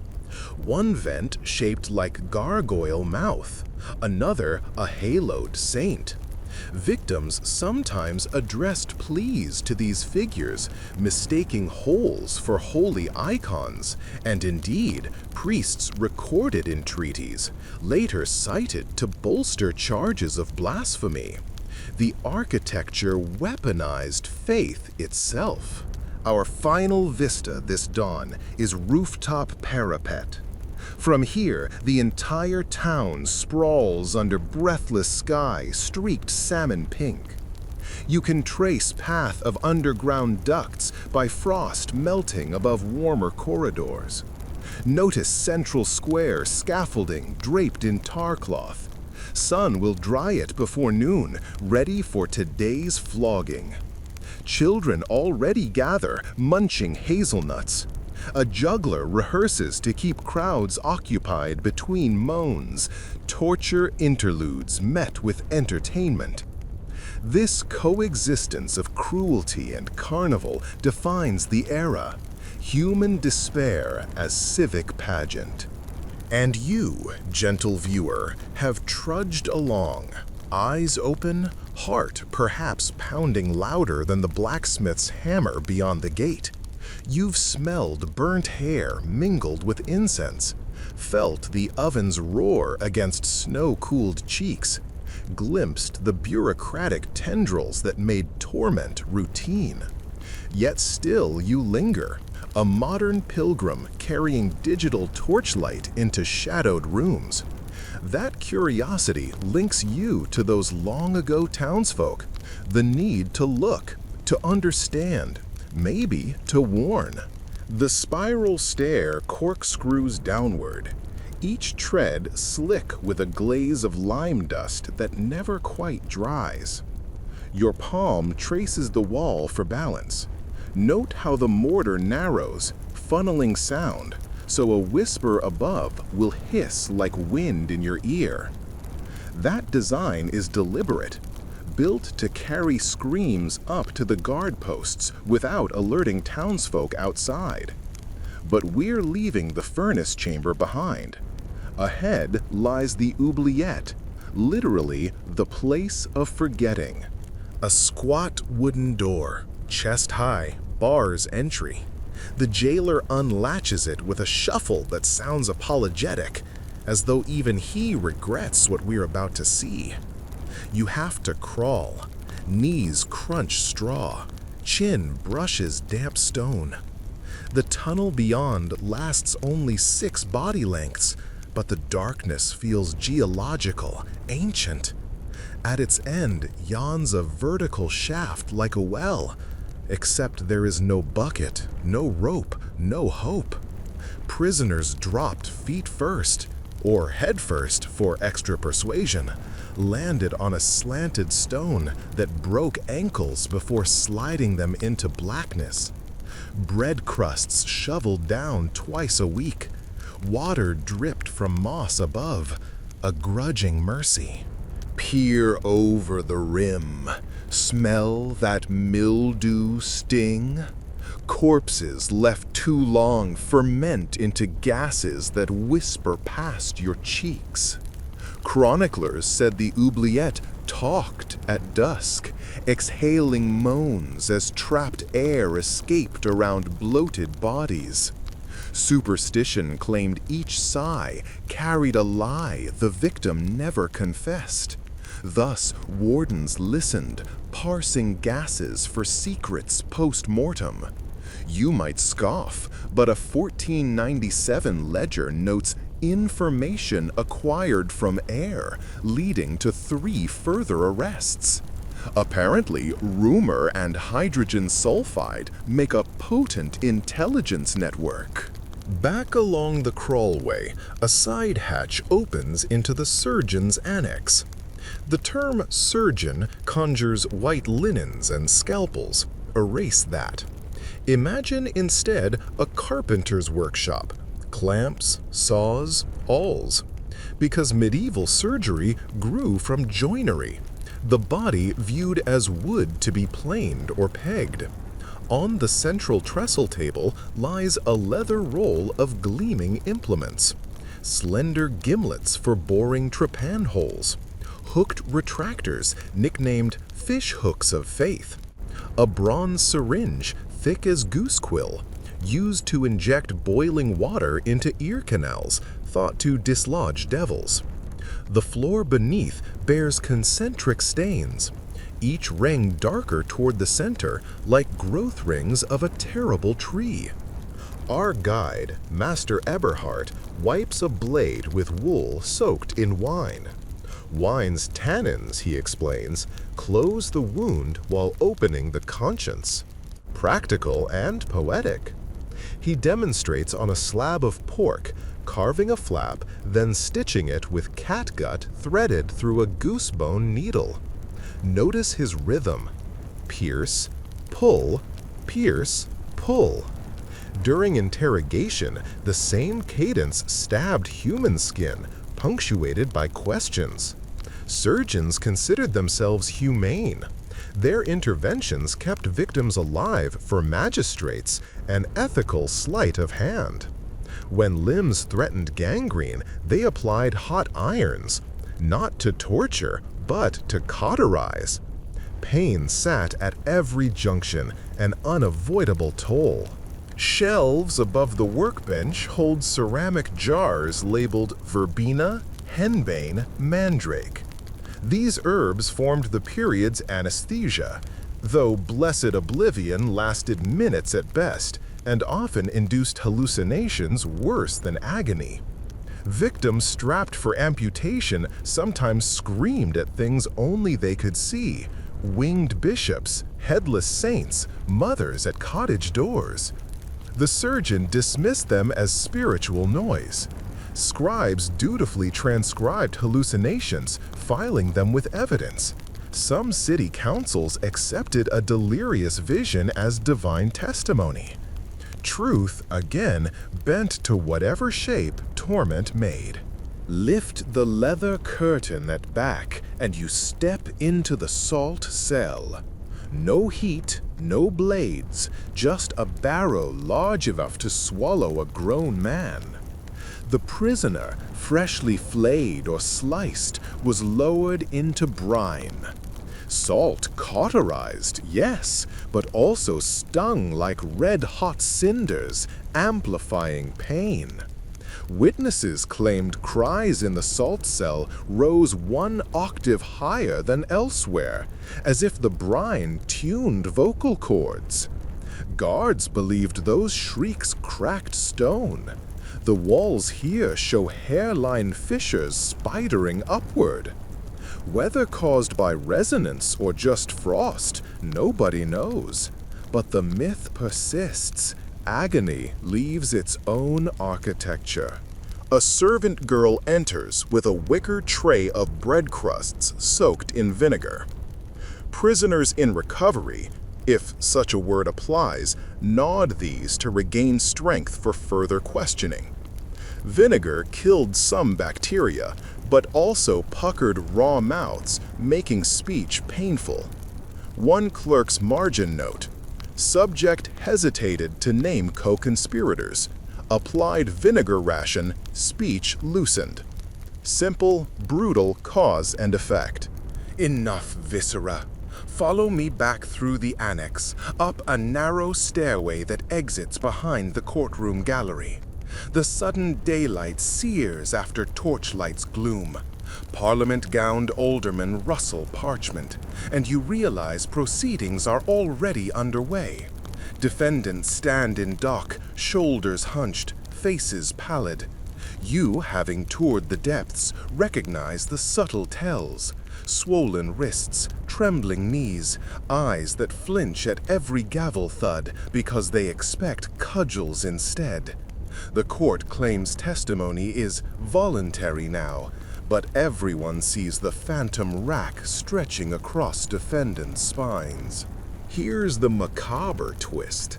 One vent shaped like gargoyle mouth, another a haloed saint. Victims sometimes addressed pleas to these figures, mistaking holes for holy icons, and indeed, priests recorded entreaties, later cited to bolster charges of blasphemy. The architecture weaponized faith itself. Our final vista this dawn is rooftop parapet. From here, the entire town sprawls under breathless sky streaked salmon pink. You can trace path of underground ducts by frost melting above warmer corridors. Notice central square scaffolding draped in tar cloth. Sun will dry it before noon, ready for today's flogging. Children already gather, munching hazelnuts. A juggler rehearses to keep crowds occupied between moans, torture interludes met with entertainment. This coexistence of cruelty and carnival defines the era, human despair as civic pageant. And you, gentle viewer, have trudged along, eyes open, heart perhaps pounding louder than the blacksmith's hammer beyond the gate. You've smelled burnt hair mingled with incense, felt the oven's roar against snow-cooled cheeks, glimpsed the bureaucratic tendrils that made torment routine. Yet still you linger, a modern pilgrim carrying digital torchlight into shadowed rooms. That curiosity links you to those long-ago townsfolk, the need to look, to understand, maybe to warn. The spiral stair corkscrews downward, each tread slick with a glaze of lime dust that never quite dries. Your palm traces the wall for balance. Note how the mortar narrows, funneling sound, so a whisper above will hiss like wind in your ear. That design is deliberate, built to carry screams up to the guard posts without alerting townsfolk outside. But we're leaving the furnace chamber behind. Ahead lies the oubliette, literally the place of forgetting. A squat wooden door, chest high, bars entry. The jailer unlatches it with a shuffle that sounds apologetic, as though even he regrets what we're about to see. You have to crawl. Knees crunch straw. Chin brushes damp stone. The tunnel beyond lasts only 6 body lengths, but the darkness feels geological, ancient. At its end yawns a vertical shaft like a well, except there is no bucket, no rope, no hope. Prisoners dropped feet first, or headfirst for extra persuasion, landed on a slanted stone that broke ankles before sliding them into blackness. Bread crusts shoveled down twice a week. Water dripped from moss above, a grudging mercy. Peer over the rim. Smell that mildew sting? Corpses left too long ferment into gases that whisper past your cheeks. Chroniclers said the oubliette talked at dusk, exhaling moans as trapped air escaped around bloated bodies. Superstition claimed each sigh carried a lie the victim never confessed. Thus, wardens listened, parsing gases for secrets post-mortem. You might scoff, but a 1497 ledger notes information acquired from air, leading to 3 further arrests. Apparently, rumor and hydrogen sulfide make a potent intelligence network. Back along the crawlway, a side hatch opens into the surgeon's annex. The term surgeon conjures white linens and scalpels. Erase that. Imagine instead a carpenter's workshop. Clamps, saws, awls. Because medieval surgery grew from joinery, the body viewed as wood to be planed or pegged. On the central trestle table lies a leather roll of gleaming implements. Slender gimlets for boring trepan holes. Hooked retractors nicknamed fish hooks of faith. A bronze syringe thick as goose quill, used to inject boiling water into ear canals, thought to dislodge devils. The floor beneath bears concentric stains, each ring darker toward the center, like growth rings of a terrible tree. Our guide, Master Eberhard, wipes a blade with wool soaked in wine. Wine's tannins, he explains, close the wound while opening the conscience. Practical and poetic. He demonstrates on a slab of pork, carving a flap, then stitching it with catgut threaded through a goosebone needle. Notice his rhythm. Pierce, pull, pierce, pull. During interrogation, the same cadence stabbed human skin, punctuated by questions. Surgeons considered themselves humane. Their interventions kept victims alive for magistrates, an ethical sleight of hand. When limbs threatened gangrene, they applied hot irons, not to torture, but to cauterize. Pain sat at every junction, an unavoidable toll. Shelves above the workbench hold ceramic jars labeled verbena, henbane, mandrake. These herbs formed the period's anesthesia, though blessed oblivion lasted minutes at best and often induced hallucinations worse than agony. Victims strapped for amputation sometimes screamed at things only they could see: winged bishops, headless saints, mothers at cottage doors. The surgeon dismissed them as spiritual noise. Scribes dutifully transcribed hallucinations, filing them with evidence. Some city councils accepted a delirious vision as divine testimony. Truth, again, bent to whatever shape torment made. Lift the leather curtain at back, and you step into the salt cell. No heat, no blades, just a barrow large enough to swallow a grown man. The prisoner, freshly flayed or sliced, was lowered into brine. Salt cauterized, yes, but also stung like red-hot cinders, amplifying pain. Witnesses claimed cries in the salt cell rose 1 octave higher than elsewhere, as if the brine tuned vocal cords. Guards believed those shrieks cracked stone. The walls here show hairline fissures spidering upward. Whether caused by resonance or just frost, nobody knows. But the myth persists. Agony leaves its own architecture. A servant girl enters with a wicker tray of bread crusts soaked in vinegar. Prisoners in recovery, if such a word applies, gnawed these to regain strength for further questioning. Vinegar killed some bacteria, but also puckered raw mouths, making speech painful. One clerk's margin note: subject hesitated to name co-conspirators. Applied vinegar ration, speech loosened. Simple, brutal cause and effect. Enough, viscera. Follow me back through the annex, up a narrow stairway that exits behind the courtroom gallery. The sudden daylight sears after torchlight's gloom. Parliament-gowned aldermen rustle parchment, and you realize proceedings are already underway. Defendants stand in dock, shoulders hunched, faces pallid. You, having toured the depths, recognize the subtle tells. Swollen wrists, trembling knees, eyes that flinch at every gavel thud because they expect cudgels instead. The court claims testimony is voluntary now, but everyone sees the phantom rack stretching across defendants' spines. Here's the macabre twist.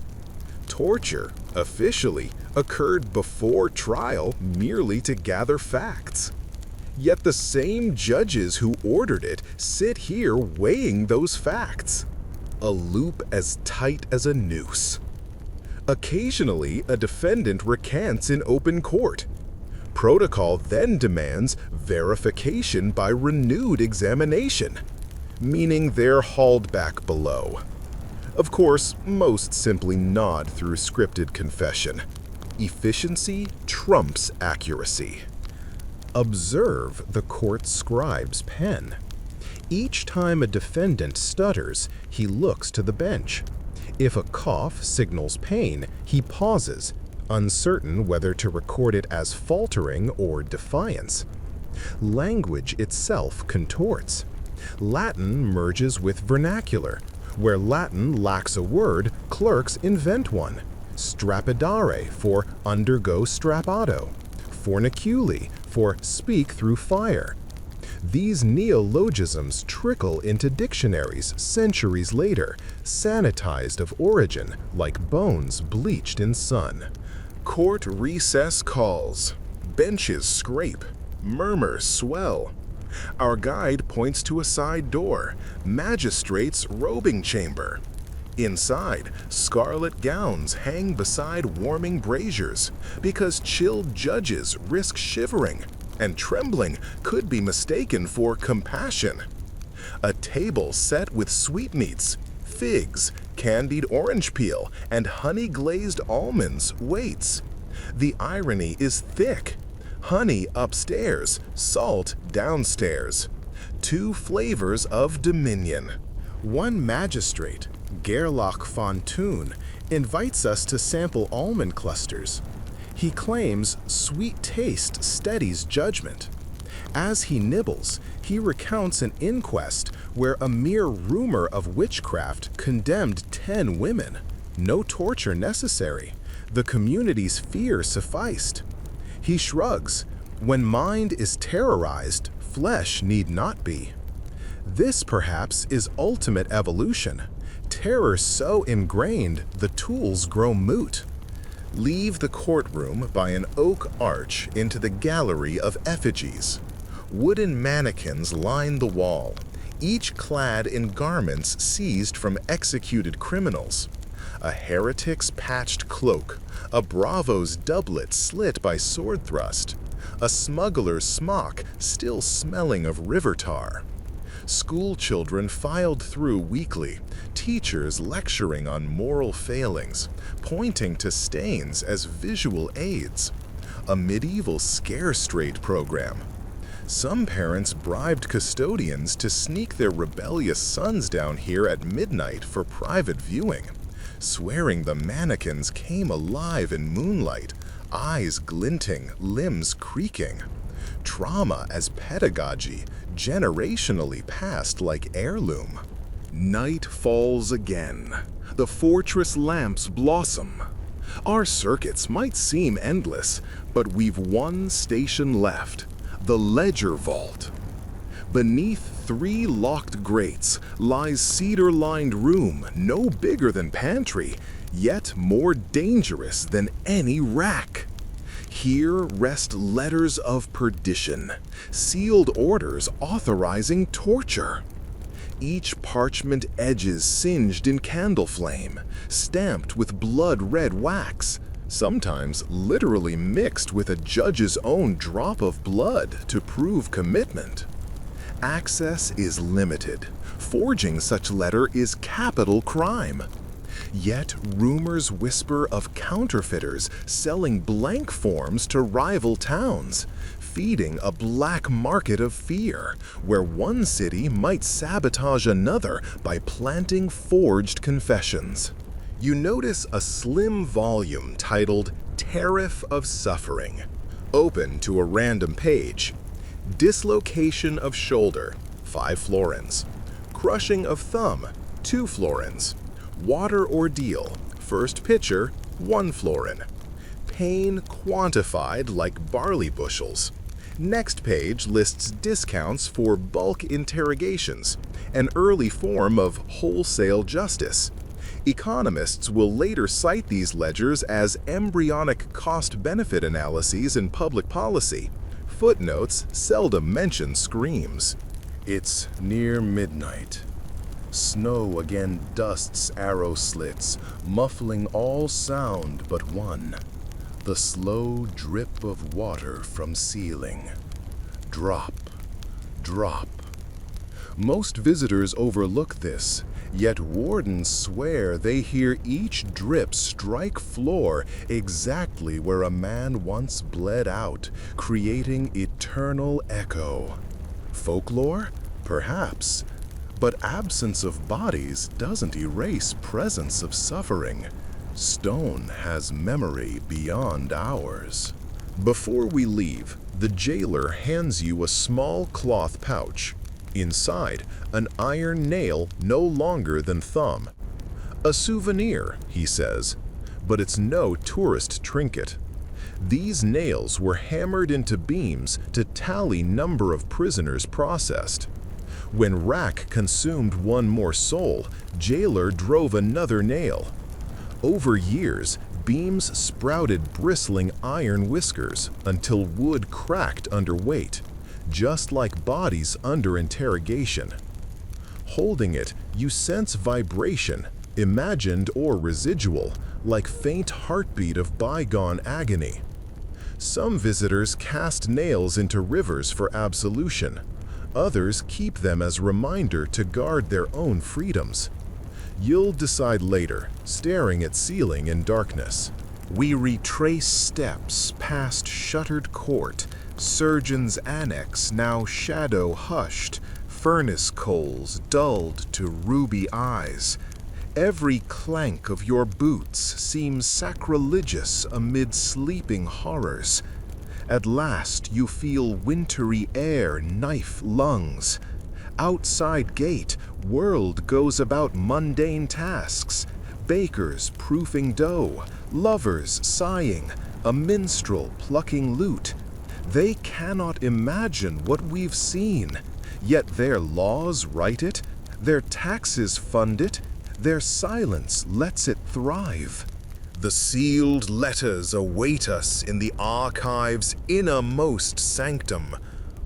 Torture, officially, occurred before trial merely to gather facts. Yet the same judges who ordered it sit here weighing those facts. A loop as tight as a noose. Occasionally, a defendant recants in open court. Protocol then demands verification by renewed examination, meaning they're hauled back below. Of course, most simply nod through scripted confession. Efficiency trumps accuracy. Observe the court scribe's pen. Each time a defendant stutters, he looks to the bench. If a cough signals pain, he pauses, uncertain whether to record it as faltering or defiance. Language itself contorts. Latin merges with vernacular. Where Latin lacks a word, clerks invent one. Strapidare for undergo strapato. Forniculi for speak through fire. These neologisms trickle into dictionaries centuries later, sanitized of origin, like bones bleached in sun. Court recess calls. Benches scrape. Murmurs swell. Our guide points to a side door, magistrate's robing chamber. Inside, scarlet gowns hang beside warming braziers, because chilled judges risk shivering, and trembling could be mistaken for compassion. A table set with sweetmeats, figs, candied orange peel, and honey-glazed almonds waits. The irony is thick. Honey upstairs, salt downstairs. Two flavors of dominion. One magistrate, Gerlach von Thun, invites us to sample almond clusters. He claims sweet taste steadies judgment. As he nibbles, he recounts an inquest where a mere rumor of witchcraft condemned 10 women. No torture necessary. The community's fear sufficed. He shrugs. When mind is terrorized, flesh need not be. This, perhaps, is ultimate evolution. Terror so ingrained, the tools grow moot. Leave the courtroom by an oak arch into the gallery of effigies. Wooden mannequins line the wall, each clad in garments seized from executed criminals. A heretic's patched cloak, a bravo's doublet slit by sword thrust, a smuggler's smock still smelling of river tar. School children filed through weekly, teachers lecturing on moral failings, pointing to stains as visual aids. A medieval scare-straight program. Some parents bribed custodians to sneak their rebellious sons down here at midnight for private viewing, swearing the mannequins came alive in moonlight, eyes glinting, limbs creaking. Trauma as pedagogy, generationally passed like heirloom. Night falls again. The fortress lamps blossom. Our circuits might seem endless, but we've one station left, the ledger vault. Beneath 3 locked grates lies cedar-lined room no bigger than pantry, yet more dangerous than any rack. Here rest letters of perdition, sealed orders authorizing torture. Each parchment edges singed in candle flame, stamped with blood-red wax, sometimes literally mixed with a judge's own drop of blood to prove commitment. Access is limited. Forging such letter is capital crime. Yet rumors whisper of counterfeiters selling blank forms to rival towns, feeding a black market of fear, where one city might sabotage another by planting forged confessions. You notice a slim volume titled Tariff of Suffering, open to a random page. Dislocation of shoulder, 5 florins. Crushing of thumb, 2 florins. Water ordeal, first pitcher, 1 florin. Pain quantified like barley bushels. Next page lists discounts for bulk interrogations, an early form of wholesale justice. Economists will later cite these ledgers as embryonic cost-benefit analyses in public policy. Footnotes seldom mention screams. It's near midnight. Snow again dusts arrow slits, muffling all sound but one. The slow drip of water from ceiling. Drop, drop. Most visitors overlook this, yet wardens swear they hear each drip strike floor exactly where a man once bled out, creating eternal echo. Folklore? Perhaps. But absence of bodies doesn't erase presence of suffering. Stone has memory beyond ours. Before we leave, the jailer hands you a small cloth pouch. Inside, an iron nail no longer than thumb. A souvenir, he says, but it's no tourist trinket. These nails were hammered into beams to tally number of prisoners processed. When rack consumed one more soul, jailer drove another nail. Over years, beams sprouted bristling iron whiskers until wood cracked under weight, just like bodies under interrogation. Holding it, you sense vibration, imagined or residual, like faint heartbeat of bygone agony. Some visitors cast nails into rivers for absolution. Others keep them as reminder to guard their own freedoms. You'll decide later, staring at ceiling in darkness. We retrace steps past shuttered court, surgeon's annex now shadow hushed, furnace coals dulled to ruby eyes. Every clank of your boots seems sacrilegious amid sleeping horrors. At last you feel wintry air knife lungs. Outside gate, world goes about mundane tasks. Bakers proofing dough, lovers sighing, a minstrel plucking lute. They cannot imagine what we've seen, yet their laws write it, their taxes fund it, their silence lets it thrive. The sealed letters await us in the archive's innermost sanctum,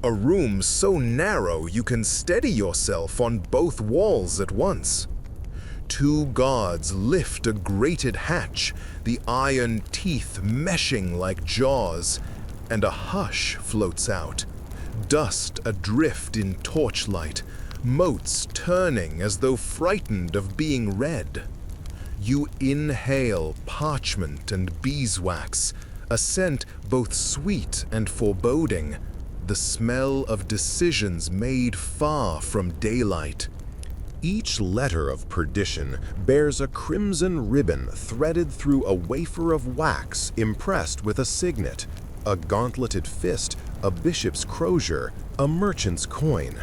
a room so narrow you can steady yourself on both walls at once. 2 guards lift a grated hatch, the iron teeth meshing like jaws, and a hush floats out, dust adrift in torchlight, motes turning as though frightened of being read. You inhale parchment and beeswax, a scent both sweet and foreboding, the smell of decisions made far from daylight. Each letter of perdition bears a crimson ribbon threaded through a wafer of wax impressed with a signet, a gauntleted fist, a bishop's crozier, a merchant's coin.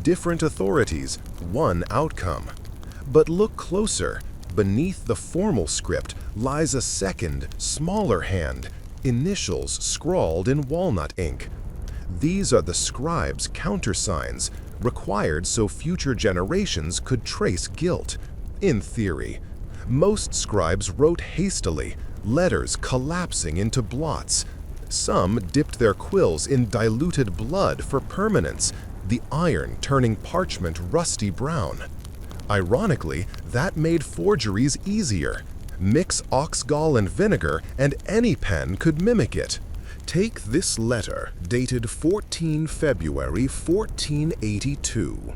Different authorities, one outcome. But look closer. Beneath the formal script lies a second, smaller hand, initials scrawled in walnut ink. These are the scribe's countersigns, required so future generations could trace guilt. In theory, most scribes wrote hastily, letters collapsing into blots. Some dipped their quills in diluted blood for permanence, the iron turning parchment rusty brown. Ironically, that made forgeries easier. Mix ox gall and vinegar, and any pen could mimic it. Take this letter, dated 14 February 1482.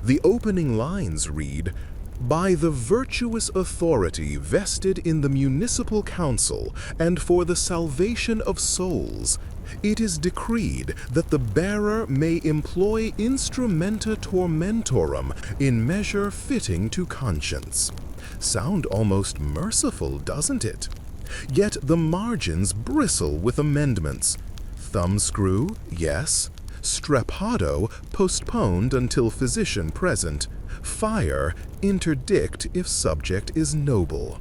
The opening lines read, "By the virtuous authority vested in the municipal council and for the salvation of souls, it is decreed that the bearer may employ instrumenta tormentorum in measure fitting to conscience." Sound almost merciful, doesn't it? Yet the margins bristle with amendments. Thumbscrew, yes. Streppado, postponed until physician present. Fire, interdict if subject is noble.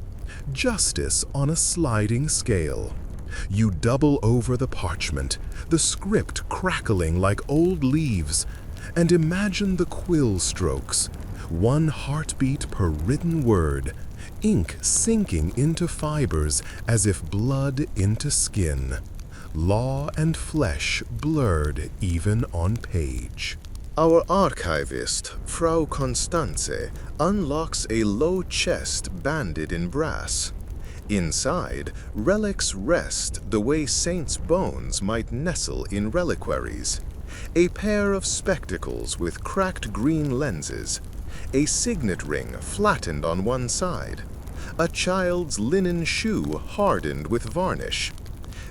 Justice on a sliding scale. You double over the parchment, the script crackling like old leaves, and imagine the quill strokes. One heartbeat per written word, ink sinking into fibers as if blood into skin. Law and flesh blurred even on page. Our archivist, Frau Constanze, unlocks a low chest banded in brass. Inside, relics rest the way saints' bones might nestle in reliquaries. A pair of spectacles with cracked green lenses, a signet ring flattened on one side, a child's linen shoe hardened with varnish.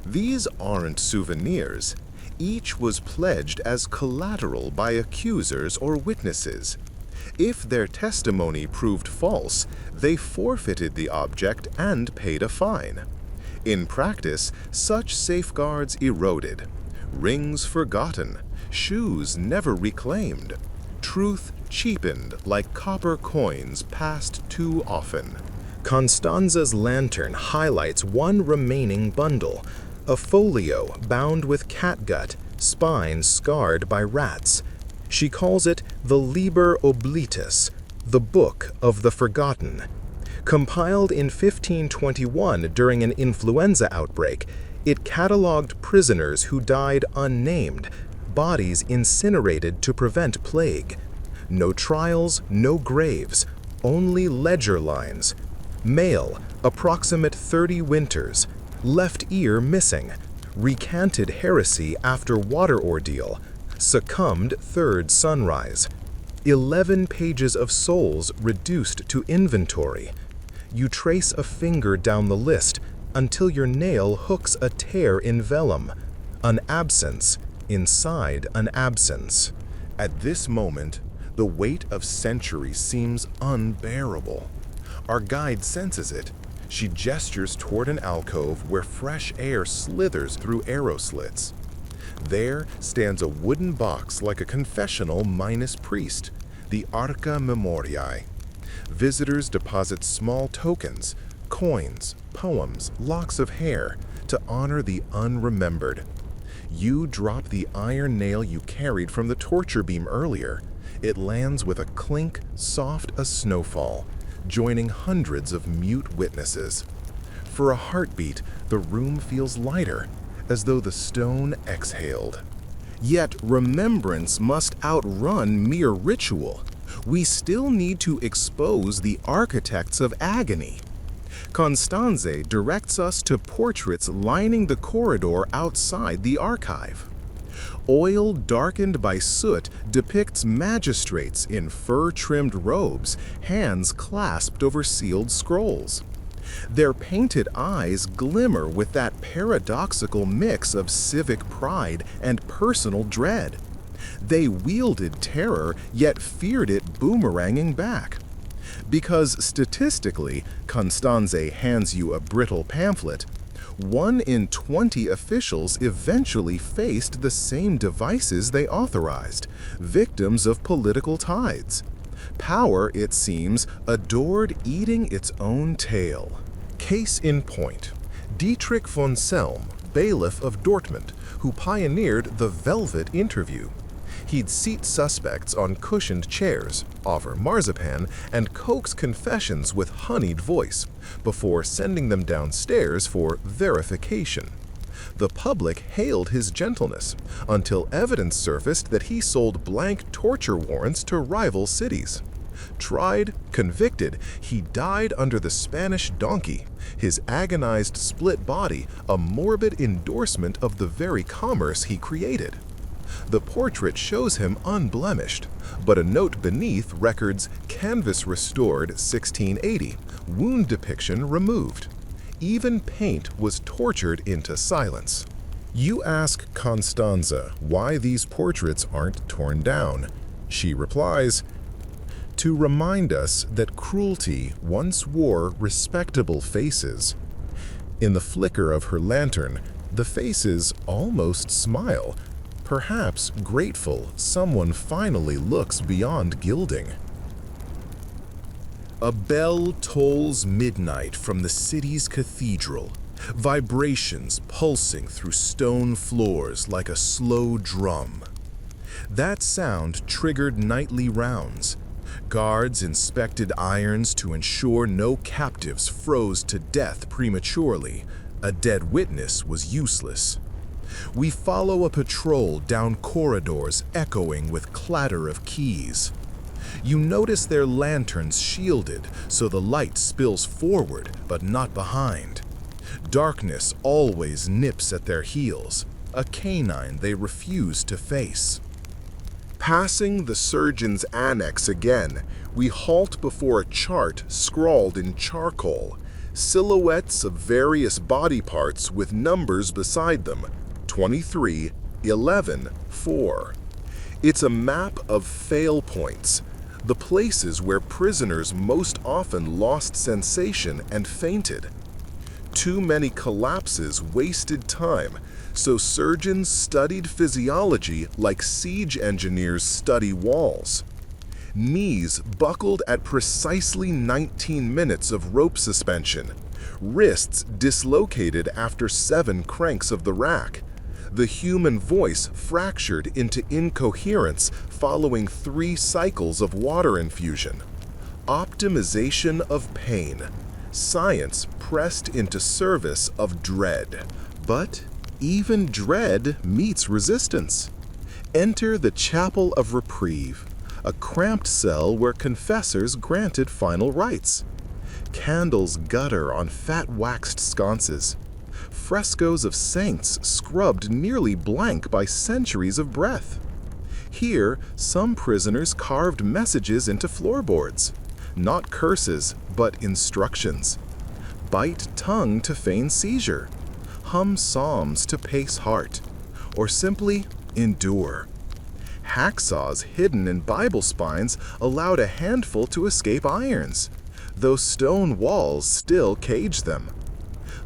These aren't souvenirs. Each was pledged as collateral by accusers or witnesses. If their testimony proved false, they forfeited the object and paid a fine. In practice, such safeguards eroded. Rings forgotten, shoes never reclaimed. Truth cheapened like copper coins passed too often. Constanza's lantern highlights one remaining bundle, a folio bound with catgut, spines scarred by rats. She calls it the Liber Oblitus, the Book of the Forgotten. Compiled in 1521 during an influenza outbreak, it catalogued prisoners who died unnamed, bodies incinerated to prevent plague. No trials, no graves, only ledger lines. Male, approximate 30 winters, left ear missing, recanted heresy after water ordeal, succumbed third sunrise. 11 pages of souls reduced to inventory. You trace a finger down the list until your nail hooks a tear in vellum, an absence inside an absence. At this moment, the weight of centuries seems unbearable. Our guide senses it. She gestures toward an alcove where fresh air slithers through arrow slits. There stands a wooden box like a confessional minus priest, the Arca Memoriae. Visitors deposit small tokens, coins, poems, locks of hair, to honor the unremembered. You drop the iron nail you carried from the torture beam earlier. It lands with a clink soft as snowfall, joining hundreds of mute witnesses. For a heartbeat, the room feels lighter, as though the stone exhaled. Yet remembrance must outrun mere ritual. We still need to expose the architects of agony. Constanze directs us to portraits lining the corridor outside the archive. Oil darkened by soot depicts magistrates in fur-trimmed robes, hands clasped over sealed scrolls. Their painted eyes glimmer with that paradoxical mix of civic pride and personal dread. They wielded terror, yet feared it boomeranging back. Because statistically, Constanze hands you a brittle pamphlet, 1 in 20 officials eventually faced the same devices they authorized, victims of political tides. Power, it seems, adored eating its own tail. Case in point, Dietrich von Selm, bailiff of Dortmund, who pioneered the velvet interview. He'd seat suspects on cushioned chairs, offer marzipan, and coax confessions with honeyed voice, before sending them downstairs for verification. The public hailed his gentleness, until evidence surfaced that he sold blank torture warrants to rival cities. Tried, convicted, he died under the Spanish donkey, his agonized split body a morbid endorsement of the very commerce he created. The portrait shows him unblemished, but a note beneath records canvas restored 1680, wound depiction removed. Even paint was tortured into silence. You ask Constanza why these portraits aren't torn down. She replies, "To remind us that cruelty once wore respectable faces." In the flicker of her lantern, the faces almost smile, perhaps grateful someone finally looks beyond gilding. A bell tolls midnight from the city's cathedral, vibrations pulsing through stone floors like a slow drum. That sound triggered nightly rounds. Guards inspected irons to ensure no captives froze to death prematurely. A dead witness was useless. We follow a patrol down corridors echoing with clatter of keys. You notice their lanterns shielded so the light spills forward but not behind. Darkness always nips at their heels, a canine they refuse to face. Passing the surgeon's annex again, we halt before a chart scrawled in charcoal, silhouettes of various body parts with numbers beside them, 23, 11, 4. It's a map of fail points, the places where prisoners most often lost sensation and fainted. Too many collapses wasted time, so surgeons studied physiology like siege engineers study walls. Knees buckled at precisely 19 minutes of rope suspension, wrists dislocated after 7 cranks of the rack, the human voice fractured into incoherence following 3 cycles of water infusion. Optimization of pain. Science pressed into service of dread. But even dread meets resistance. Enter the Chapel of Reprieve, a cramped cell where confessors granted final rites. Candles gutter on fat-waxed sconces. Frescoes of saints scrubbed nearly blank by centuries of breath. Here, some prisoners carved messages into floorboards. Not curses, but instructions. Bite tongue to feign seizure. Hum psalms to pace heart. Or simply endure. Hacksaws hidden in Bible spines allowed a handful to escape irons, though stone walls still caged them.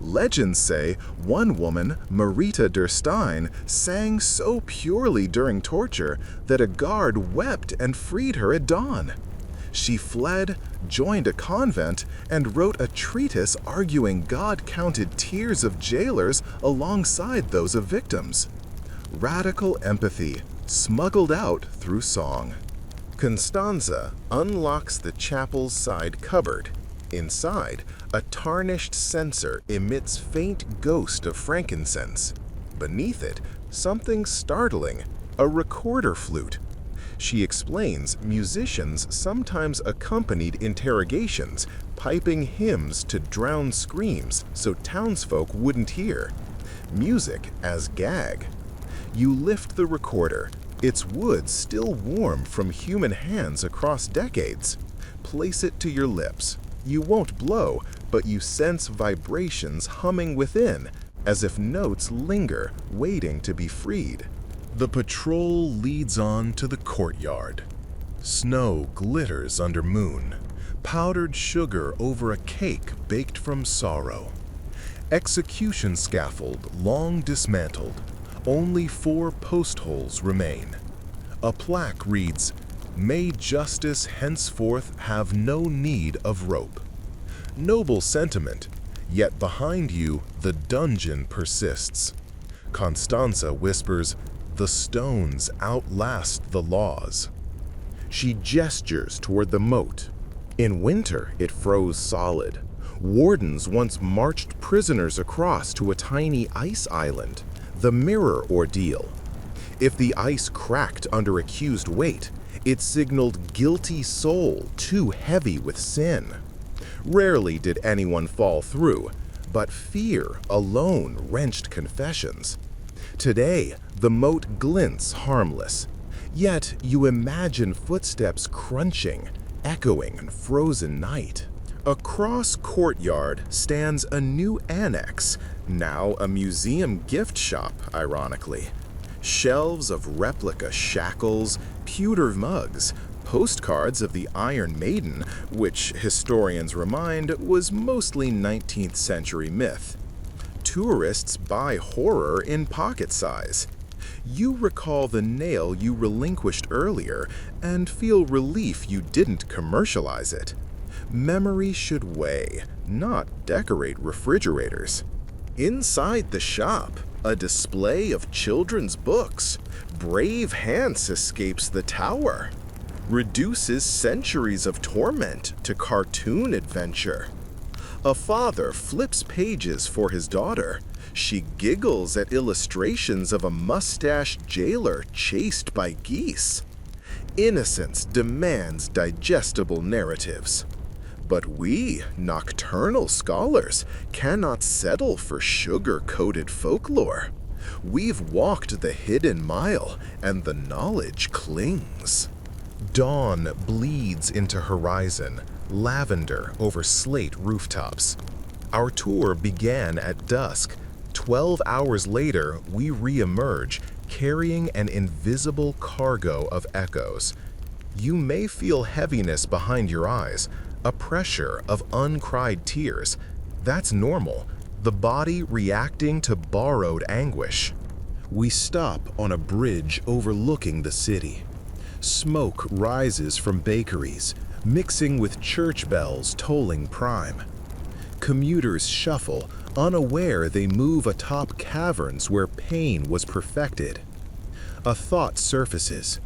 Legends say one woman, Marita der Stein, sang so purely during torture that a guard wept and freed her at dawn. She fled, joined a convent, and wrote a treatise arguing God counted tears of jailers alongside those of victims. Radical empathy, smuggled out through song. Constanza unlocks the chapel's side cupboard. Inside, a tarnished censer emits faint ghost of frankincense. Beneath it, something startling, a recorder flute. She explains musicians sometimes accompanied interrogations, piping hymns to drown screams so townsfolk wouldn't hear. Music as gag. You lift the recorder, its wood still warm from human hands across decades. Place it to your lips. You won't blow, but you sense vibrations humming within, as if notes linger, waiting to be freed. The patrol leads on to the courtyard. Snow glitters under moon, powdered sugar over a cake baked from sorrow. Execution scaffold long dismantled, only 4 post holes remain. A plaque reads, May justice henceforth have no need of rope. Noble sentiment, yet behind you the dungeon persists. Constanza whispers, "The stones outlast the laws." She gestures toward the moat. In winter, it froze solid. Wardens once marched prisoners across to a tiny ice island, the mirror ordeal. If the ice cracked under accused weight, it signaled guilty soul too heavy with sin. Rarely did anyone fall through, but fear alone wrenched confessions. Today, the moat glints harmless, yet you imagine footsteps crunching, echoing in frozen night. Across courtyard stands a new annex, now a museum gift shop, ironically. Shelves of replica shackles, pewter mugs, postcards of the Iron Maiden, which historians remind was mostly 19th century myth. Tourists buy horror in pocket size. You recall the nail you relinquished earlier and feel relief you didn't commercialize it. Memory should weigh, not decorate refrigerators. Inside the shop, a display of children's books. Brave Hans escapes the tower. Reduces centuries of torment to cartoon adventure. A father flips pages for his daughter. She giggles at illustrations of a mustached jailer chased by geese. Innocence demands digestible narratives. But we, nocturnal scholars, cannot settle for sugar-coated folklore. We've walked the hidden mile, and the knowledge clings. Dawn bleeds into horizon, lavender over slate rooftops. Our tour began at dusk. 12 hours later, we re-emerge, carrying an invisible cargo of echoes. You may feel heaviness behind your eyes, a pressure of uncried tears. That's normal, the body reacting to borrowed anguish. We stop on a bridge overlooking the city. Smoke rises from bakeries, mixing with church bells tolling prime. Commuters shuffle, unaware they move atop caverns where pain was perfected. A thought surfaces.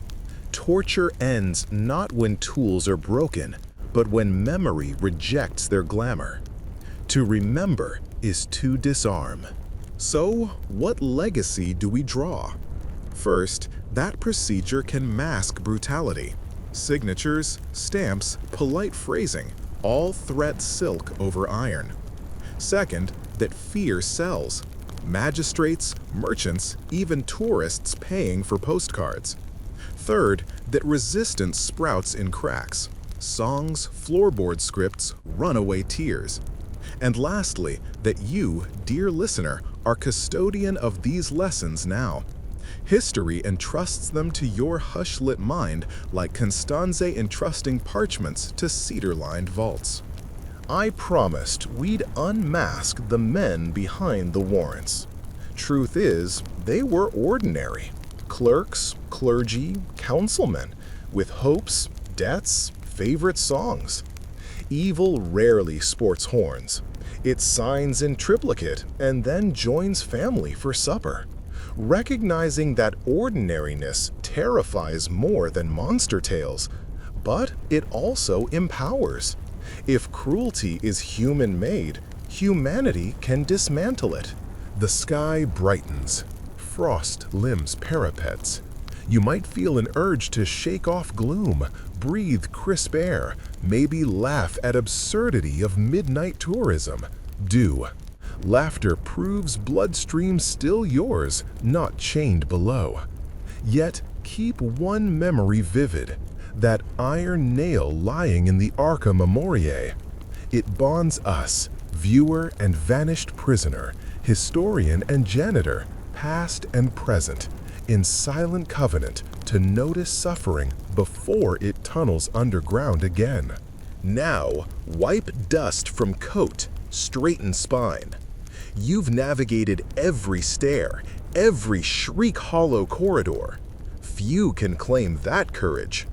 Torture ends not when tools are broken, but when memory rejects their glamour. To remember is to disarm. So, what legacy do we draw? First, that procedure can mask brutality. Signatures, stamps, polite phrasing, all threat silk over iron. Second, that fear sells. Magistrates, merchants, even tourists paying for postcards. Third, that resistance sprouts in cracks. Songs, floorboard scripts, runaway tears. And lastly, that you, dear listener, are custodian of these lessons now. History entrusts them to your hush-lit mind like Constanze entrusting parchments to cedar-lined vaults. I promised we'd unmask the men behind the warrants. Truth is, they were ordinary. Clerks, clergy, councilmen, with hopes, debts, favorite songs. Evil rarely sports horns. It signs in triplicate and then joins family for supper. Recognizing that ordinariness terrifies more than monster tales, but it also empowers. If cruelty is human-made, humanity can dismantle it. The sky brightens. Frost limbs parapets. You might feel an urge to shake off gloom, breathe crisp air, maybe laugh at absurdity of midnight tourism. Do. Laughter proves bloodstream still yours, not chained below. Yet keep one memory vivid, that iron nail lying in the Arca Memoriae. It bonds us, viewer and vanished prisoner, historian and janitor, past and present, in silent covenant to notice suffering before it tunnels underground again. Now, wipe dust from coat, straighten spine. You've navigated every stair, every shriek-hollow corridor. Few can claim that courage.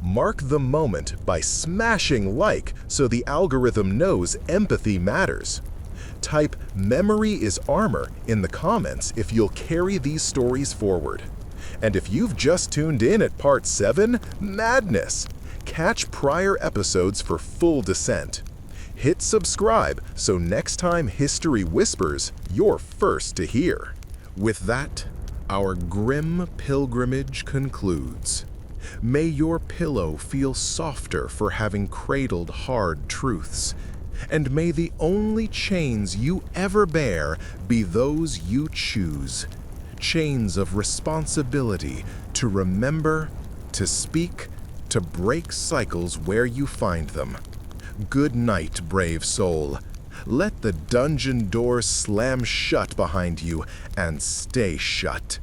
Mark the moment by smashing like so the algorithm knows empathy matters. Type "memory is armor" in the comments if you'll carry these stories forward. And if you've just tuned in at part 7, madness! Catch prior episodes for full descent. Hit subscribe so next time history whispers, you're first to hear. With that, our grim pilgrimage concludes. May your pillow feel softer for having cradled hard truths, and may the only chains you ever bear be those you choose. Chains of responsibility to remember, to speak, to break cycles where you find them. Good night, brave soul. Let the dungeon doors slam shut behind you and stay shut.